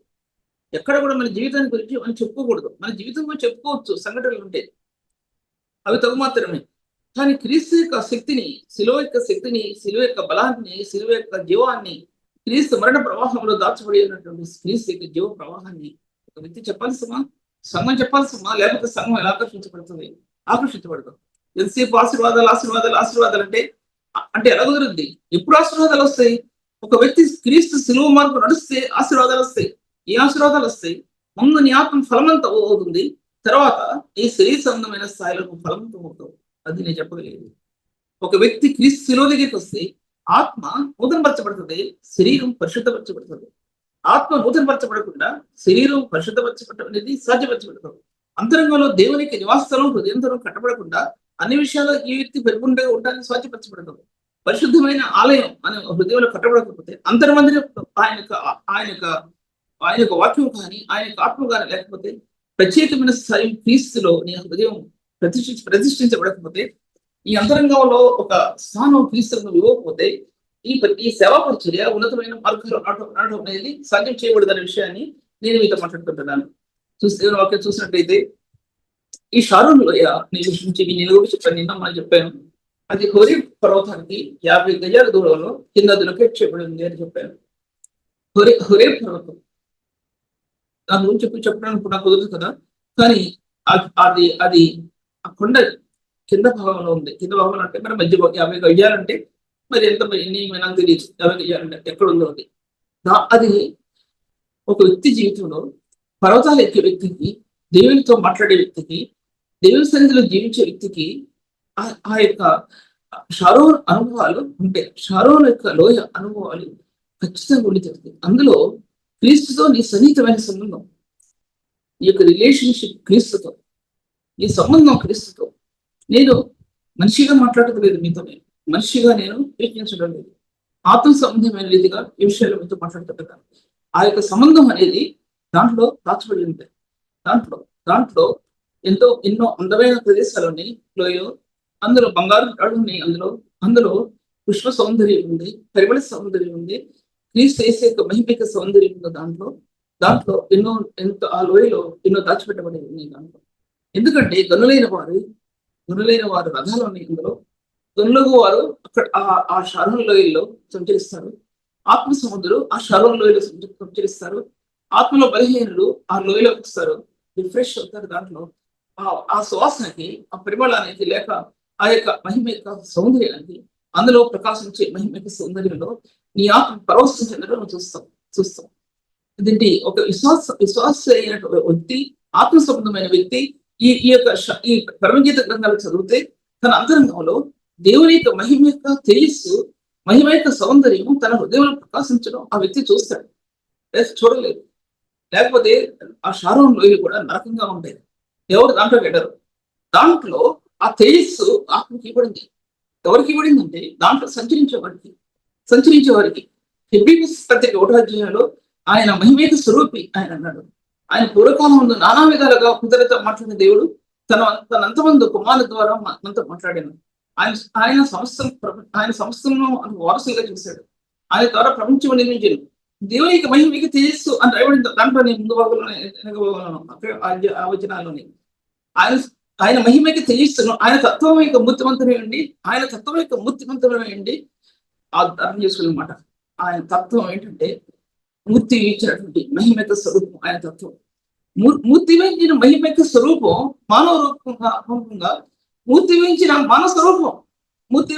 ఎక్కడ కూడా మన జీవితాన్ని గురించి మనం చెప్పుకోకూడదు. మన జీవితం గురించి చెప్పుకోవచ్చు, సంఘటనలు ఉంటే అవి తగు మాత్రమే. కానీ క్రీస్తు యొక్క శక్తిని, శిలువ యొక్క బలాన్ని, శిలువ యొక్క జీవాన్ని, క్రీస్తు మరణ ప్రవాహంలో దాచబడి ఉన్నటువంటి క్రీస్తు యొక్క జీవ ప్రవాహాన్ని ఒక వ్యక్తి చెప్పాల్సిమా, సంఘం చెప్పాల్సిమా? లేకపోతే సంఘం ఎలా ఆకర్షించబడదు. ఎంతసేపు ఆశీర్వాదాలు అంటే ఎలా కుదురుద్ది? ఎప్పుడు ఆశీర్వాదాలు వస్తాయి? ఒక వ్యక్తి క్రీస్తు శిలువ మార్గం నడిస్తే ఆశీర్వాదాలు వస్తాయి. ఏ ఆశీర్వాదాలు వస్తాయి? ముందు నీ ఆత్మ ఫలవంతం అవుతుంది, తర్వాత ఈ శరీర సంబంధమైన స్థాయిలో ఫలవంతం అవుతావు. అది నేను చెప్పగలిగేది. ఒక వ్యక్తి క్రీస్తు శిలువ దగ్గరికి వస్తే ఆత్మ నూతనపరచబడుతుంది, శరీరం పరిశుద్ధపరచబడుతుంది. ఆత్మ నూతనపరచబడకుండా శరీరం పరిశుద్ధపరచబడటం అనేది సాధ్యపరచబడుతుంది. అంతరంగంలో దేవునికి నివాసస్థలం హృదయంతరం కట్టబడకుండా అన్ని విషయాల్లో ఈ వ్యక్తి పెరుగుండగా ఉండడానికి సాధ్యపరచబడుతుంది. పరిశుద్ధమైన ఆలయం అనే హృదయంలో కట్టబడకపోతే అంతర్మందిరం ఆయన యొక్క వాక్యం కానీ, ఆయన యొక్క ఆత్మ కానీ లేకపోతే, ప్రత్యేకమైన స్థాయి క్రీస్తులో నీ హృదయం ప్రతిష్ఠించబడకపోతే, ఈ అంతరంగంలో ఒక స్థానం క్రీస్తులను ఇవ్వకపోతే ఈ సేవా పరిచర్య ఉన్నతమైన మార్గంలో నాటం అనేది సాధ్యం చేయకూడదనే విషయాన్ని నేను మీతో మాట్లాడుకుంటున్నాను. దేవుని వాక్యం చూసినట్లయితే ఈ షారోన్ లోయ నేను కూడా చెప్పాను. అది హోరేబ్ పర్వతానికి 50 గజాల దూరంలో కింద లొకేట్ చేయబడి ఉంది అని చెప్పాను. హోరేబ్ పర్వతం దాని గురించి చెప్పడానికి నాకు కుదరదు కదా. కానీ అది ఆ కొండ కింద భాగంలో ఉంది. కింద భాగంలో అంటే మరి మధ్య 50 గజాలంటే మరి ఎంత ఎన్ని నాకు తెలియదు. 50 గజాలంటే ఎక్కడ ఉందో అది. అది ఒక వ్యక్తి జీవితంలో పర్వతాలు ఎక్కే వ్యక్తికి, దేవునితో మాట్లాడే వ్యక్తికి, దేవుని సన్నిధిలో జీవించే వ్యక్తికి ఆ యొక్క షారోన్ అనుభవాలు ఉంటే, షారోన్ యొక్క లోయ అనుభవాలు ఖచ్చితంగా ఉండి జరుగుతాయి. అందులో క్రీస్తుతో నీ సన్నిహితమైన సంబంధం, నీ యొక్క రిలేషన్షిప్ క్రీస్తుతో, నీ సంబంధం క్రీస్తుతో. నేను మనిషిగా మాట్లాడటం లేదు మీతో, మనిషిగా నేను ప్రయత్నించడం లేదు. ఆత్మ సంబంధమైన రీతిగా ఈ విషయాలు మీతో మాట్లాడుతుంటాను. ఆ యొక్క సంబంధం అనేది దాంట్లో దాచబడి ఉంది. దాంట్లో ఎన్నో అందమైన ప్రదేశాలు ఉన్నాయి. లోయో అందులో బంగారు రాళ్ళు ఉన్నాయి. అందులో పుష్ప సౌందర్యం ఉంది, పరిమళ సౌందర్యం ఉంది, క్రీస్తు యేసు యొక్క మహిమిక సౌందర్యం ఉంది. దాంట్లో ఎంతో ఆ లోయలో ఎన్నో దాచిపెట్టబడి ఉన్నాయి. దాంట్లో ఎందుకంటే గనులైన వారు రథాలు ఉన్నాయి. అందులో గనులకు వారు అక్కడ ఆ షారోన్ లోయల్లో సంచరిస్తారు. ఆత్మ సముద్రులు ఆ షారోన్ లోయలో సంచరిస్తారు. ఆత్మలో బలహీనులు ఆ లోయలో వస్తారు, రిఫ్రెష్ అవుతారు. దాంట్లో ఆ సువాసనకి, ఆ పరిమళానికి, లేక ఆ యొక్క మహిమ యొక్క సౌందర్యానికి, అందులో ప్రకాశించే మహిమ యొక్క సౌందర్యంలో నీ ఆత్మ పరవశం చెందడం నువ్వు చూస్తాం. ఇదేంటి, ఒక విశ్వాస అయినటువంటి వ్యక్తి, ఆత్మ సంబంధమైన వ్యక్తి ఈ పరమగీత గ్రంథాలు చదివితే తన అంతరంగంలో దేవుని యొక్క మహిమ యొక్క తేజస్సు, మహిమ యొక్క సౌందర్యం తన హృదయంలో ప్రకాశించడం ఆ వ్యక్తి చూస్తాడు. చూడలేదు. లేకపోతే ఆ షారోన్ లోయలు కూడా నరకంగా ఉండేది. ఎవరు దాంట్లో వెళ్ళరు. దాంట్లో ఆ తేజస్సు ఆత్మకి ఇవ్వబడింది. ఎవరికి ఇవ్వబడిందంటే దాంట్లో సంచరించేవారికి. హెబ్రీయులకు పత్రిక 1వ అధ్యాయంలో ఆయన మహిమేక స్వరూపి ఆయన అన్నాడు. ఆయన పూర్వకాలం ముందు నానా విధాలుగా కుదరతో మాట్లాడిన దేవుడు తనంతమంది కుమారుల ద్వారా మనతో మాట్లాడాను. ఆయన సంస్థలను వారసులుగా చూశాడు. ఆయన ద్వారా ప్రపంచం నిర్మించాడు. దేవుని యొక్క మహిమకి తేజస్సు అని రాయబడింది. దాంట్లో నేను ముందు భాగంలో వచనాల్లోని ఆయన మహిమకి తేజస్సును, ఆయన తత్వం యొక్క మూర్తిమంతమేయండి, అర్థం చేసుకోవాలన్నమాట. ఆయన తత్వం ఏంటంటే మూర్తి ఇచ్చినటువంటి మహిమ యొక్క స్వరూపం. ఆయన తత్వం మూర్తి వేయించిన మహిమ యొక్క స్వరూపం మానవ రూపంగా మూర్తి వేయించిన మానవ స్వరూపం, మూర్తి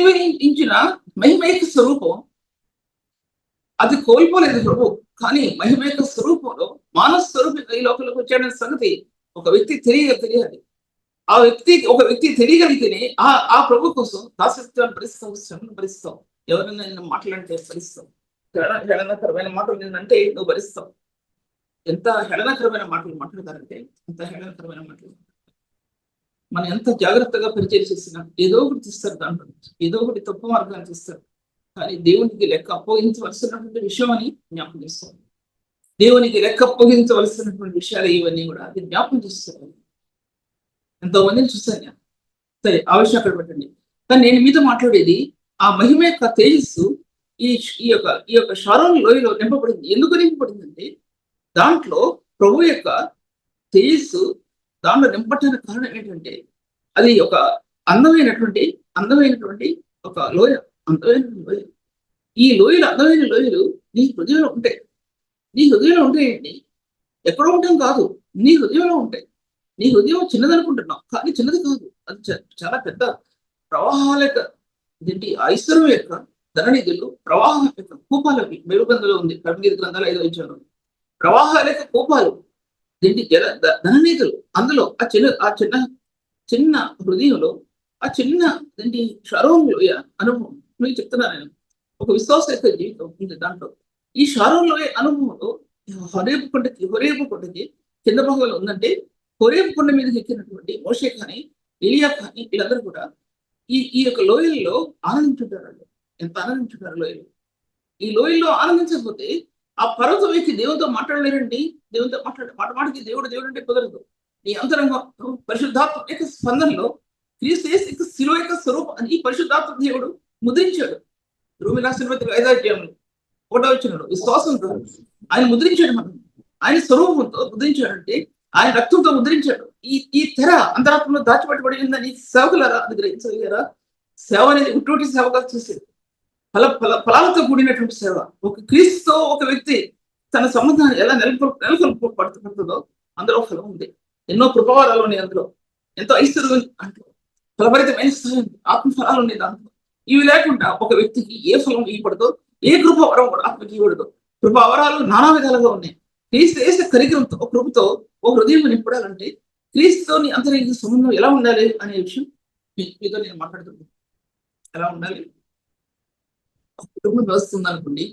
వేయించిన మహిమ యొక్క స్వరూపం అది కోల్పోలేదు ప్రభు. కానీ మహిమ యొక్క స్వరూపంలో మానవ స్వరూపం ఈ లోకంలోకి వచ్చాడనే సంగతి ఒక వ్యక్తి తెలియాలి. ఒక వ్యక్తి తెలియగలిగితేనే ఆ ప్రభు కోసం దాసత్వాన్ని భరిస్తావు. ఎవరైనా మాట్లాడితే భరిస్తావు. హేళనకరమైన మాటలు నిన్నంటే నువ్వు భరిస్తావు. ఎంత హేళనకరమైన మాటలు మాట్లాడతారంటే అంత హేళనకరమైన మాటలు. మనం ఎంత జాగ్రత్తగా పరిచయం చేసినా ఏదో ఒకటి తీస్తారు, దాంట్లో ఏదో ఒకటి తప్పు మార్గాన్ని తీస్తారు. కానీ దేవునికి లెక్క అప్పగించవలసినటువంటి విషయం అని జ్ఞాపకం చేస్తారు. దేవునికి లెక్క అప్పగించవలసినటువంటి విషయాలు ఇవన్నీ కూడా అది జ్ఞాపకం చేస్తారు. ఎంతో మందిని చూస్తాను నేను. సరే, ఆ విషయం అక్కడ పెట్టండి. కానీ నేను మీతో మాట్లాడేది ఆ మహిమ యొక్క తేజస్సు ఈ యొక్క షారోన్ లోయలో నింపబడింది. ఎందుకు నింపబడిందంటే దాంట్లో ప్రభు యొక్క తేజస్సు దాంట్లో నింపడానికి కారణం ఏంటంటే అది ఒక అందమైనటువంటి ఒక లోయ. ఈ అందమైన లోయలు నీ హృదయంలో ఉంటాయి. ఉంటాయండి. ఎక్కడో ఉంటాం కాదు, నీ హృదయంలో ఉంటాయి. నీ హృదయం చిన్నదనుకుంటున్నావు, కానీ చిన్నది కాదు. అది చాలా పెద్ద ప్రవాహాల యొక్క ఐశ్వర్యం యొక్క ధననిధులు, ప్రవాహం యొక్క కూపాలకి మెరుగుబందులో ఉంది. కర్మగీత గ్రంథాలు 5వ అధ్యాయంలో ప్రవాహాల యొక్క కూపాలు, ధననిధులు. అందులో ఆ చిన్న హృదయంలో ఆ చిన్న షారోన్ లోయ అనుభవం మీకు చెప్తున్నాను నేను. ఒక విశ్వాస యొక్క జీవితం ఉంది దాంట్లో. ఈ షారోన్ లోయ అనుభవంలో హోరేబు కొండకి కింద భాగంలో ఉందంటే హోరేబు కొండ మీదకి ఎక్కినటువంటి మోషే కానీ ఎలియా కానీ వీళ్ళందరూ కూడా ఈ యొక్క లోయల్లో ఆనందించుంటారు. ఎంత ఆనందించుంటారు లోయలు. ఈ లోయల్లో ఆనందించకపోతే ఆ పర్వతం ఎక్కి దేవుడితో మాట్లాడలేరండి. దేవుడితో మాటకి దేవుడు అంటే కుదరదు. నీ అంతరంగం పరిశుద్ధాత్మ యొక్క స్పందనలో క్రీస్తు యేసు యొక్క శిలువ యొక్క స్వరూపం అని ఈ పరిశుద్ధాత్మ దేవుడు ముద్రించాడు. రోమీ రాసిన పత్రిక 5వ అధ్యాయంలో 1వ వచనంలో విశ్వాసంతో ఆయన ముద్రించాడు. మనం ఆయన స్వరూపంతో ముద్రించాడంటే ఆయన రక్తంతో ముద్రించాడు. ఈ తెర అంతరాత్మలో దాచిపెట్టబడిందని సేవకులారా అది గ్రహించగలిగారా? సేవ అనేది ఉట్టి సేవగా చూసేది ఫలాలతో కూడినటువంటి సేవ. ఒక క్రీస్తుతో ఒక వ్యక్తి తన సంబంధాన్ని ఎలా నెలకొల్పడుతుందో అందులో ఫలం ఉంది. ఎన్నో కృపవరాలు ఉన్నాయి అందులో. ఎంతో ఐశ్వర్యం అంటూ ఫలభరితమైన స్థాయి ఆత్మ ఫలాలు ఉన్నాయి దాంట్లో. ఇవి లేకుండా ఒక వ్యక్తికి ఏ ఫలం ఇవ్వబడదో, ఏ కృపవరం కూడా ఆత్మకి ఇవ్వడదు. కృపవరాలు నానా విధాలుగా ఉన్నాయి. క్రీస్తు యేసు కరిగిరంతో కృపతో ఓ హృదయం నింపడాలంటే క్రీస్తుతోని అంతరంగిక సంబంధం ఎలా ఉండాలి అనే విషయం మీతో నేను మాట్లాడుతున్నాను. ఎలా ఉండాలి? కుటుంబం వ్యవస్థ ఉందనుకోండి.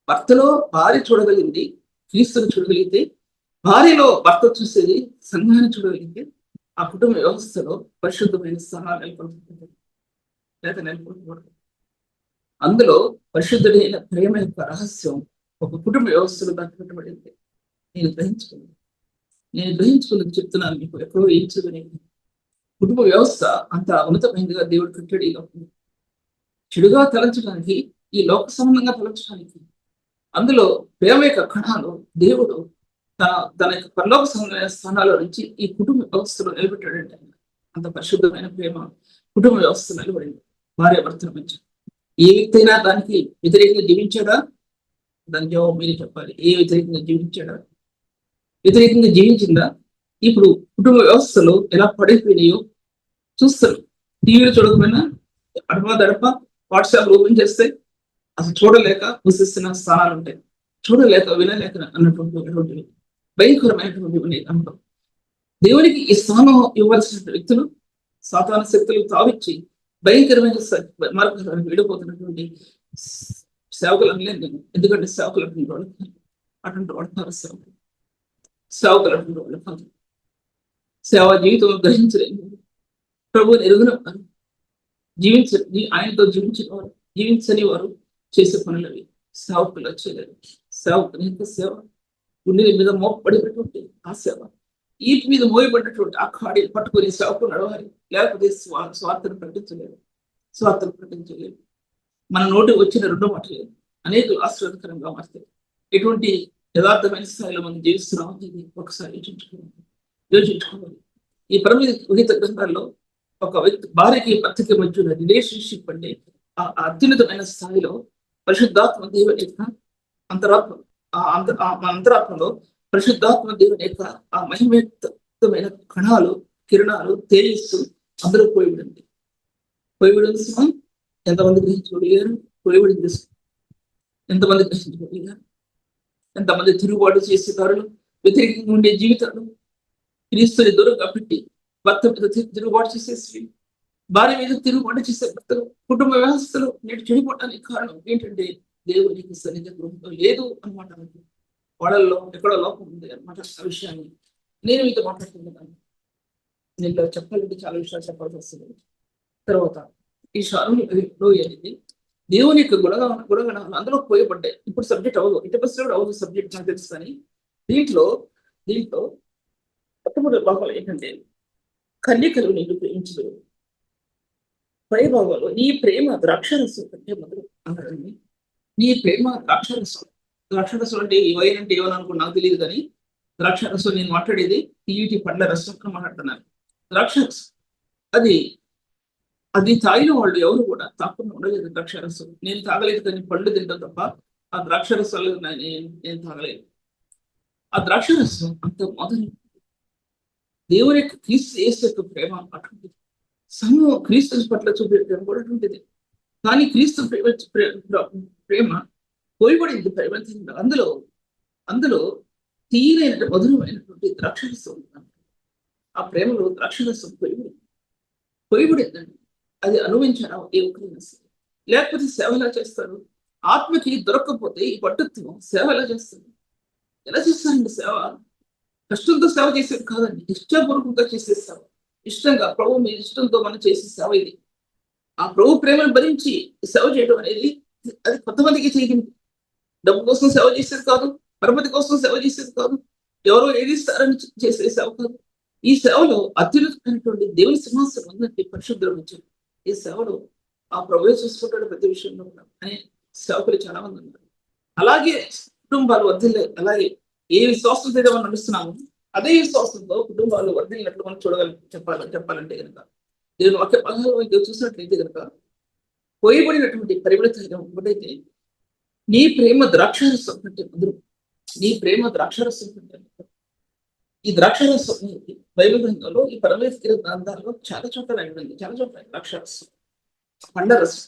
భర్తలో భార్య చూడగలిగింది క్రీస్తుని చూడగలిగితే, భార్యలో భర్త చూసేది సంఘాన్ని చూడగలిగితే ఆ కుటుంబ వ్యవస్థలో పరిశుద్ధమైన స్థానాలు నెలకొల్పబడదు. అందులో పరిశుద్ధుడైన ప్రేమ యొక్క రహస్యం ఒక కుటుంబ వ్యవస్థలో దాచిపెట్టబడింది. నేను గ్రహించుకున్నది చెప్తున్నాను మీకు. ఎక్కడో ఏం చదువునేది కుటుంబ వ్యవస్థ అంత ఉన్నతమైనదిగా దేవుడు కట్టాడు. ఈ లోకం చెడుగా తలంచడానికి, ఈ లోక సంబంధంగా తలంచడానికి అందులో ప్రేమ యొక్క కణాలు దేవుడు తన యొక్క పరలోక సంబంధమైన స్థానాల్లో నుంచి ఈ కుటుంబ వ్యవస్థలో నిలబెట్టాడంటే అంత పరిశుద్ధమైన ప్రేమ కుటుంబ వ్యవస్థ నిలబడింది. భార్య భర్తల మధ్య ఏ వ్యక్తి అయినా దానికి వ్యతిరేకంగా జీవించాడా? దాని జవాబు మీరే చెప్పాలి. వ్యతిరేకంగా జీవించాడా? వ్యతిరేకంగా జీవించిందా? ఇప్పుడు కుటుంబ వ్యవస్థలు ఎలా పడిపోయినాయో చూస్తారు. టీవీలో చూడకపోయినా అడప వాట్సాప్ ఓపెన్ చేస్తే అసలు చూడలేక మూసేసిన స్థానాలు ఉంటాయి. చూడలేక వినలేక అన్నటువంటి భయంకరమైనటువంటి అనుభవం. దేవునికి ఈ స్థానం ఇవ్వాల్సిన వ్యక్తులు సాతాన శక్తులు తావిచ్చి భయంకరమైన మార్గాలను విడిపోతున్నటువంటి సేవకులు అనలేదు నేను. ఎందుకంటే సేవకులు అటువంటి వాళ్ళు అటువంటి వాడతారు. సేవకులు అటువంటి వాళ్ళు కాదు. సేవా జీవితం గ్రహించలేదు. ప్రభువుని ఎరుగున వారు జీవించని ఆయనతో జీవించిన వారు జీవించని వారు చేసే పనులవి సేవకులు చేయలేరు. సేవకుని యొక్క సేవ గుండెల మీద మోపబడినటువంటి ఆ సేవ, వీటి మీద మోయబడినటువంటి ఆ కాడిని పట్టుకొని సేవకు నడవాలి. లేకపోతే స్వార్థను ప్రకటించలేదు. మన నోటి వచ్చిన రెండో మాటలు అనేక ఆశీర్వాదకరంగా మారుతాయి. ఎటువంటి యథార్థమైన స్థాయిలో మనం జీవిస్తున్నాం అనేది ఒకసారి యోచించుకోవాలి. ఈ పరమగీత గ్రంథాల్లో ఒక వ్యక్తి భార్యకి భర్తకి మధ్య రిలేషన్షిప్ అంటే ఆ అత్యున్నతమైన స్థాయిలో పరిశుద్ధాత్మ దేవుని యొక్క అంతరాత్మలో పరిశుద్ధాత్మ దేవుని యొక్క ఆ మహిమయుక్తమైన కణాలు కిరణాలు తేజస్సు అందరూ పోయిబడింది. ఎంతమంది గ్రహించుకోగలిగారు? పోయిబడింది. ఎంతమంది గ్రహించుకోగలిగారు? ఎంతమంది తిరుగుబాటు చేసేదారులు, వ్యతిరేకంగా ఉండే జీవితాలు, క్రీస్తుని దూరంగా పెట్టి భర్త మీద తిరుగుబాటు చేసేసి భార్య మీద తిరుగుబాటు చేసే భర్తలు, కుటుంబ వ్యవస్థలు నేటి చెడిపోవడానికి కారణం ఏంటంటే దేవునికి సన్నిధి గృహంలో లేదు అనమాట. వాళ్ళల్లో ఎక్కడో లోపం ఉంది అనమాట. ఆ విషయాన్ని నేను మీతో మాట్లాడుతున్నాను. నేను చెప్పాలంటే చాలా విషయాలు చెప్పాల్సి వస్తుంది. తర్వాత ఈ శారీరక అనేది దేవుని యొక్క గుణగణాలు అందులో పోయబడ్డాయి. ఇప్పుడు సబ్జెక్ట్ అవ్వదు, ఇటు అవ్వదు సబ్జెక్ట్ నాకు తెలుసు. కానీ దీంట్లో మొట్టమొదటి భాగాలు ఏంటంటే కన్యకలు నేను ప్రేమించలేదు. పై భాగాలు నీ ప్రేమ ద్రాక్షరసం కంటే మొదలు అన్నాడండి. నీ ప్రేమ ద్రాక్షరసం. ద్రాక్షరసం అంటే వైన్ అంటే ఏమని అనుకో నాకు తెలియదు. కానీ ద్రాక్షరసం నేను మాట్లాడేది తీటి పండ్ల రసం అని మాట్లాడుతున్నాను. ద్రాక్షరసం అది తాగిన వాళ్ళు ఎవరు కూడా తాకుండా ఉండలేదు. ద్రాక్షరసం నేను తాగలేదు, కానీ పళ్ళు తింటాం తప్ప ఆ ద్రాక్షరసాలు నేను తాగలేదు. ఆ ద్రాక్షరసం అంత మొదలు దేవుని యొక్క క్రీస్తు యేసు యొక్క ప్రేమ అటువంటిది. సంఘం క్రీస్తు పట్ల చూపే ప్రేమ కూడా అటువంటిది. కానీ క్రీస్తు ప్రేమ పోయబడింది. అందులో తీరైన మధురమైనటువంటి ద్రాక్షరసం. ఆ ప్రేమలో ద్రాక్షరసం పోయబడిందండి. అది అనుభవించారా ఏ ఒక్కరైనా సరే. లేకపోతే సేవ ఎలా చేస్తారు? ఆత్మకి దొరకకపోతే ఈ పట్టుత్వం సేవ ఎలా చేస్తారు? ఎలా చేస్తారండి సేవ? కష్టంతో సేవ చేసేది కాదండి, ఇష్టపూర్వకంగా చేసే సేవ. ఇష్టంగా ప్రభు మీ ఇష్టంతో మనం చేసే సేవ ఇది. ఆ ప్రభు ప్రేమను భరించి సేవ చేయడం అనేది అది కొంతమందికి చేయగింది. డబ్బు కోసం సేవ చేసేది కాదు, పరపతి కోసం సేవ చేసేది కాదు, ఎవరో ఏదిస్తారని చేసే సేవ కాదు. ఈ సేవలో అత్యున్నతమైనటువంటి దేవుని సింహాసనం ఉందంటే పరిశుద్ధులు వచ్చారు. ఈ సేవలో ఆ ప్రభువే చూసుకుంటాడు ప్రతి విషయంలో అనే సేవకులు చాలా మంది ఉన్నారు. అలాగే కుటుంబాలు వర్ధిల్లాయి. అలాగే ఏ విశ్వాసంతో అయితే మనం నడుస్తున్నాము అదే విశ్వాసంతో కుటుంబాలు వర్ధిల్లినట్లు మనం చెప్పాలంటే కనుక నేను ఒక పదంలో చూసినట్లయితే కనుక పోయబడినటువంటి పరిమళ తైలం ఒకటైతే నీ ప్రేమ ద్రాక్షరసం కంటే మధురం. నీ ప్రేమ ద్రాక్షరసం కంటే ఈ ద్రాక్షరసం బైబిల్ గ్రంథంలో ఈ పరమేశ్వర గ్రంథాల్లో చాలా చోట్ల రాయబడింది. చాలా చోట్ల ద్రాక్షరసం, పండరసం,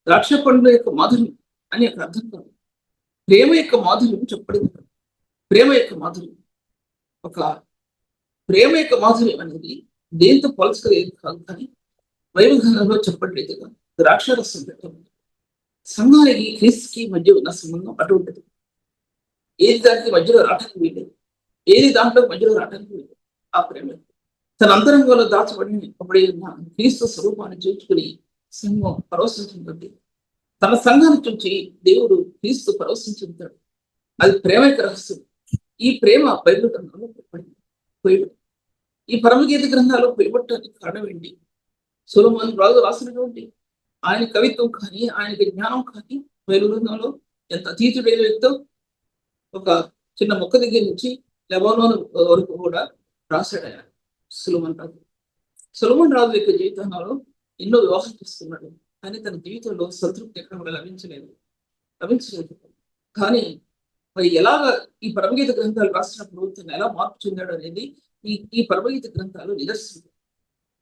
ద్రాక్ష పండ్ల యొక్క మాధుర్యం అని ఒక అర్థం కాదు. ప్రేమ యొక్క మాధుర్యం చెప్పబడింది. ప్రేమ యొక్క మాధుర్యం అనేది దేంతో పోల్చలేదు కాదు. కానీ బైబిల్ గ్రంథంలో చెప్పట్లేదుగా ద్రాక్షరసం పెట్టడం సంఘానికి క్రీస్తుకి మధ్య ఉన్న సంబంధం అటువంటిది. ఏది దానికి మధ్యలో రావటానికి వీలేదు, ఏది దాంట్లో మధ్యలో రావటానికి వీలేదు. ఆ ప్రేమ తన అంతరంగంలో దాచబడి ఉన్న క్రీస్తు స్వరూపాన్ని చూసుకుని సంఘం పరవశించుతుంది. తన సంఘాన్ని చూసి దేవుడు క్రీస్తు పరవశించుతాడు. అది ప్రేమ యొక్క రహస్యం. ఈ ప్రేమ బైబిల్ గ్రంథంలో పోయబడి ఈ పరమగీత గ్రంథాలు పోయబట్టడానికి కారణం ఏంటి? సొలొమోను రాజు రాసినటువంటి ఆయన కవిత్వం కానీ ఆయనకి జ్ఞానం కానీ బైబిల్ గ్రంథంలో ఎంత అతీతుడైన వ్యక్తో ఒక చిన్న మొక్క దగ్గర నుంచి లెబానోన్ వరకు కూడా రాశాడు ఆయన సొలొమోను రాజు యొక్క జీవితంలో ఎన్నో వివాహం చేస్తున్నాడు. కానీ తన జీవితంలో సంతృప్తి ఎక్కడ కూడా లభించలేదు. కానీ మరి ఎలాగ ఈ పరమగీత గ్రంథాలు రాసినప్పుడు తను ఎలా మార్పు చెందాడు అనేది ఈ పరమగీత గ్రంథాలు నిదర్శనం.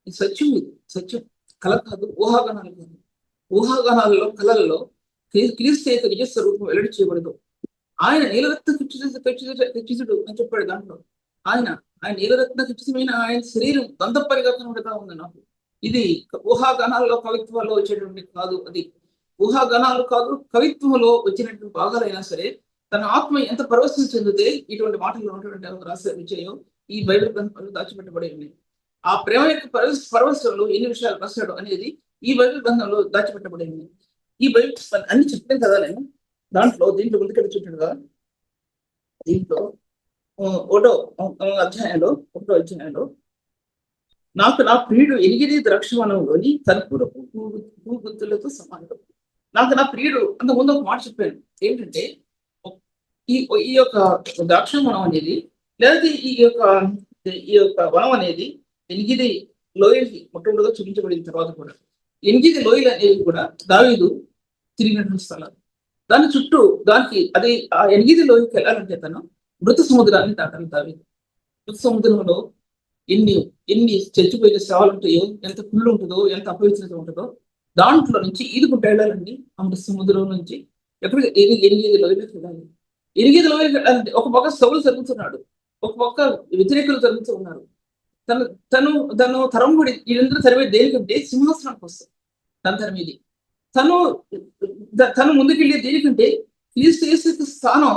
ఈ సత్యం, ఇది సత్యం, కళ కాదు, ఊహాగానాలు కాదు. ఊహాగానాలలో కళలలో క్రీస్తు యొక్క నిజ స్వరూపం వెల్లడి చేయబడదు. ఆయన నీలరత్న ఖచ్చితుడు అని చెప్పాడు దాంట్లో. ఆయన నీలరత్న ఖచ్చితమైన ఆయన శరీరం దంతపరిగా కనబడతా ఉంది నాకు. ఇది ఊహాగానాల్లో కవిత్వాల్లో వచ్చేటువంటి కాదు, అది ఊహాగానాలు కాదు, కవిత్వంలో వచ్చినటువంటి భాగాలైనా సరే తన ఆత్మ ఎంత పరవశం చెందితే ఇటువంటి మాటల్లో ఉన్నటువంటి రాసే విజయం ఈ బైబిల్ గ్రంథంలో దాచిపెట్టబడి ఉంది. ఆ ప్రేమ యొక్క పరవశంలో ఎన్ని విషయాలు రాశాడు అనేది ఈ బైబిల్ గ్రంథంలో దాచిపెట్టబడి ఉంది. ఈ బైబిల్ అన్ని చెప్పాను కదా నేను. దీంట్లో ముందుకెళ్ళుచుంటుండగా దీంట్లో ఒకటో అధ్యాయంలో నాకు నా ప్రియుడు ఎనిగిరి ద్రాక్షవనంలోని కర్పూరపు పూగుత్తులతో సమానం. నాకు నా ప్రియుడు అంత ముందు ఒక మాట చెప్పాను ఏంటంటే, ఈ యొక్క ద్రాక్షవనం అనేది లేదా ఈ యొక్క వనం అనేది ఎనిగిరి లోయలకి మొట్టమొదటిగా చూపించబడిన తర్వాత కూడా ఎనిగిరి లోయలు అనేవి కూడా దావీదు తిరిగినటువంటి స్థలాలు. దాని చుట్టూ అది ఆ ఎనిగిరి లోయకి వెళ్ళాలంటే తను మృత సముద్రాన్ని దాటాలి. దావీదు మృత సముద్రంలో ఎన్ని చచ్చిపోయిన సేవలు ఉంటాయో, ఎంత కుళ్ళు ఉంటుందో, ఎంత అపవిత్రత ఉంటుందో, దాంట్లో నుంచి ఈదుకుంటూ వెళ్ళాలండి. అమృత సముద్రం నుంచి ఎక్కడికి ఎనిమిది లోయలోకి వెళ్ళాలి. ఎనిమిది లోయలోకి వెళ్ళాలంటే ఒక పక్క సౌలు జరుగుతున్నాడు, ఒక పక్క వ్యతిరేకులు జరుగుతూ ఉన్నారు. తను తరంబడి వీళ్ళందరూ తరిమే దేనికంటే సింహాసనానికి వస్తాం. తన తరమేది తను ముందుకెళ్ళే దేనికంటే క్రీస్తు స్థానం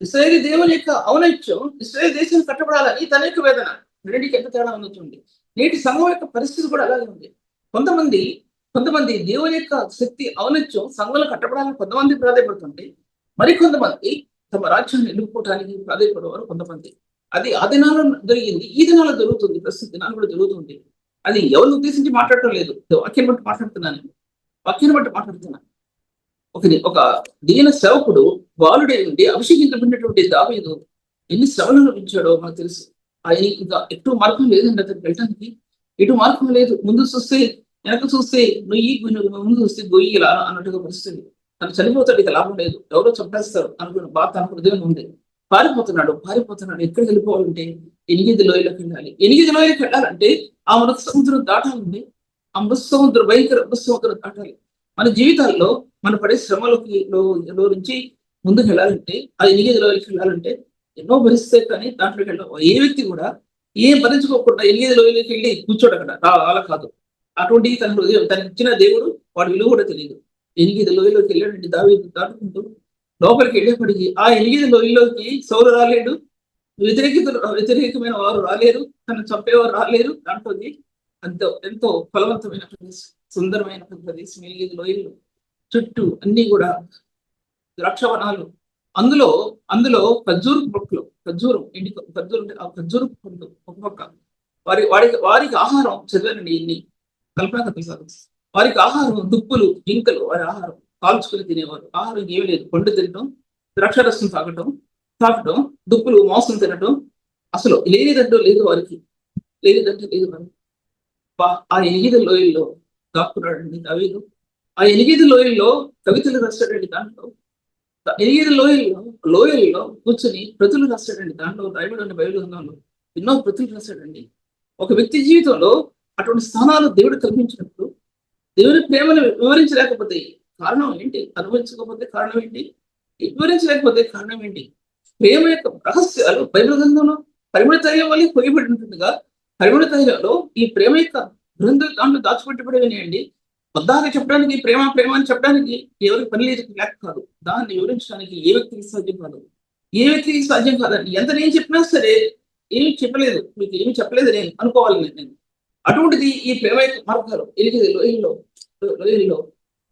ఇశ్రాయేలు దేవుని యొక్క ఔన్నత్యం, ఇశ్రాయేలు దేశం కట్టబడాలని తన యొక్క వేదన. రెండుకి ఎంత తేడా ఉందండి. నేటి సంఘం యొక్క పరిస్థితి కూడా అలాగే ఉంది. కొంతమంది దేవుని యొక్క శక్తి ఔన్నత్యం సంఘంలో కట్టబడాలని కొంతమంది ప్రాధాయపడుతుంటే, మరికొంతమంది తమ రాజ్యాన్ని నిలుపుకోవడానికి ప్రాధాయపడేవారు కొంతమంది. అది ఆ దినాల్లో జరిగింది, ఈ దినాల్లో జరుగుతుంది, ప్రస్తుత దినాలు కూడా జరుగుతుంది. అది ఎవరిని ఉద్దేశించి మాట్లాడటం లేదు, వాక్యాన్ని బట్టి మాట్లాడుతున్నాను. ఒక దీన సేవకుడు బాలుడే ఉండి అభిషేకించబడినటువంటి దావీదు ఎన్ని శ్రమలు అనుభవించాడో మనకు తెలుసు. ఆయన ఇంకా ఎటు మార్గం లేదండి అతను వెళ్ళటానికి, ఎటు మార్గం లేదు. ముందు చూస్తే వెనక చూస్తే ముందు చూస్తే గొయ్యిలా అన్నట్టుగా పరిస్థితి. తను చనిపోతాడు, ఇక లాభం లేదు, ఎవరో చంపేస్తారు అనుకున్న బాధ తన హృదయం ఉంది. పారిపోతున్నాడు. ఎక్కడికి వెళ్ళిపోవాలంటే ఎనిమిది లోయలోకి వెళ్ళాలి. ఎనిమిది లోయలోకి వెళ్ళాలంటే ఆ మృత సముద్రం దాటాలండి. ఆ మృత సముద్రం భయంకర మృత సముద్రం దాటాలి. మన జీవితాల్లో మన పడే శ్రమలో నుంచి ముందుకు వెళ్ళాలంటే, ఆ ఎనిమిది లోయలోకి వెళ్ళాలంటే ఎన్నో భరిస్తే కానీ దాంట్లోకి వెళ్ళాలి. ఏ వ్యక్తి కూడా ఏం భరించుకోకుండా ఎనిమిది లోయలోకి వెళ్ళి కూర్చోడు అక్కడ, అలా కాదు. అటువంటి తన హృదయం తనకి ఇచ్చిన దేవుడు వాడి విలువ కూడా తెలియదు. ఎనిమిది లోయలోకి వెళ్ళాడండి దావీదు దాటుకుంటూ. లోపలికి వెళ్ళేప్పటికీ ఆ ఎనిమిది లోయలోకి సౌలు రాలేడు, వ్యతిరేకమైన వారు రాలేరు, తను చంపేవారు రాలేరు. దాంట్లో ఎంతో ఫలవంతమైన ప్రదేశం, సుందరమైన ప్రదేశం ఎనిమిది లోయలు. చుట్టూ అన్ని కూడా ద్రాక్షవనాలు. అందులో ఖర్జూరు మొక్కలు, ఖర్జూరం పండ్లు ఒక పక్క. వారికి ఆహారం చదివానండి, ఇన్ని కల్పన కథలు. వారికి ఆహారం దుప్పులు, జింకలు వారి ఆహారం. కాల్చుకుని తినేవారు. ఆహారం ఏమీ లేదు, పండు తినటం, ద్రాక్షరసం తాగటం, దుప్పులు మాంసం తినటం. అసలు లేనిదంటూ లేదు వారికి, ఆ ఎనిమిది లోయల్లో దాక్కున్నాడండి దావీదు. ఆ ఎనిమిది లోయల్లో కవితలు రాస్తాడండి. దాంట్లో ఎనిమిది లోయల్లో కూర్చొని ప్రతులు రాస్తాడండి. దాంట్లో రాయబడి బైబిల్ గ్రంథంలో ఎన్నో ప్రతులు రాస్తాడండి. ఒక వ్యక్తి జీవితంలో అటువంటి స్థానాలు దేవుడు కల్పించినప్పుడు దేవుని ప్రేమను వివరించలేకపోతే కారణం ఏంటి? అనుభవించకపోతే కారణం ఏంటి? వివరించలేకపోతే కారణం ఏంటి? ప్రేమ యొక్క రహస్యాలు బైబిల్ గ్రంథంలో పరిమళ తైలం వల్ల పొయ్యబడి ఉంటుందిగా, పరిమళ తైలంలో ఈ ప్రేమ యొక్క గ్రంథాలు దాంట్లో దాచిపెట్టబడినాయండి. వద్దాగా చెప్పడానికి ప్రేమ అని చెప్పడానికి ఎవరికి పని లేక కాదు, దాన్ని వివరించడానికి ఏ వ్యక్తికి సాధ్యం కాదండి. ఎంత నేను చెప్పినా సరే ఏమి చెప్పలేదు, మీకు ఏమి చెప్పలేదు నేను అనుకోవాలి. నేను అటువంటిది ఈ ప్రేమ యొక్క మార్గాలు ఎనిమిది లోయల్లో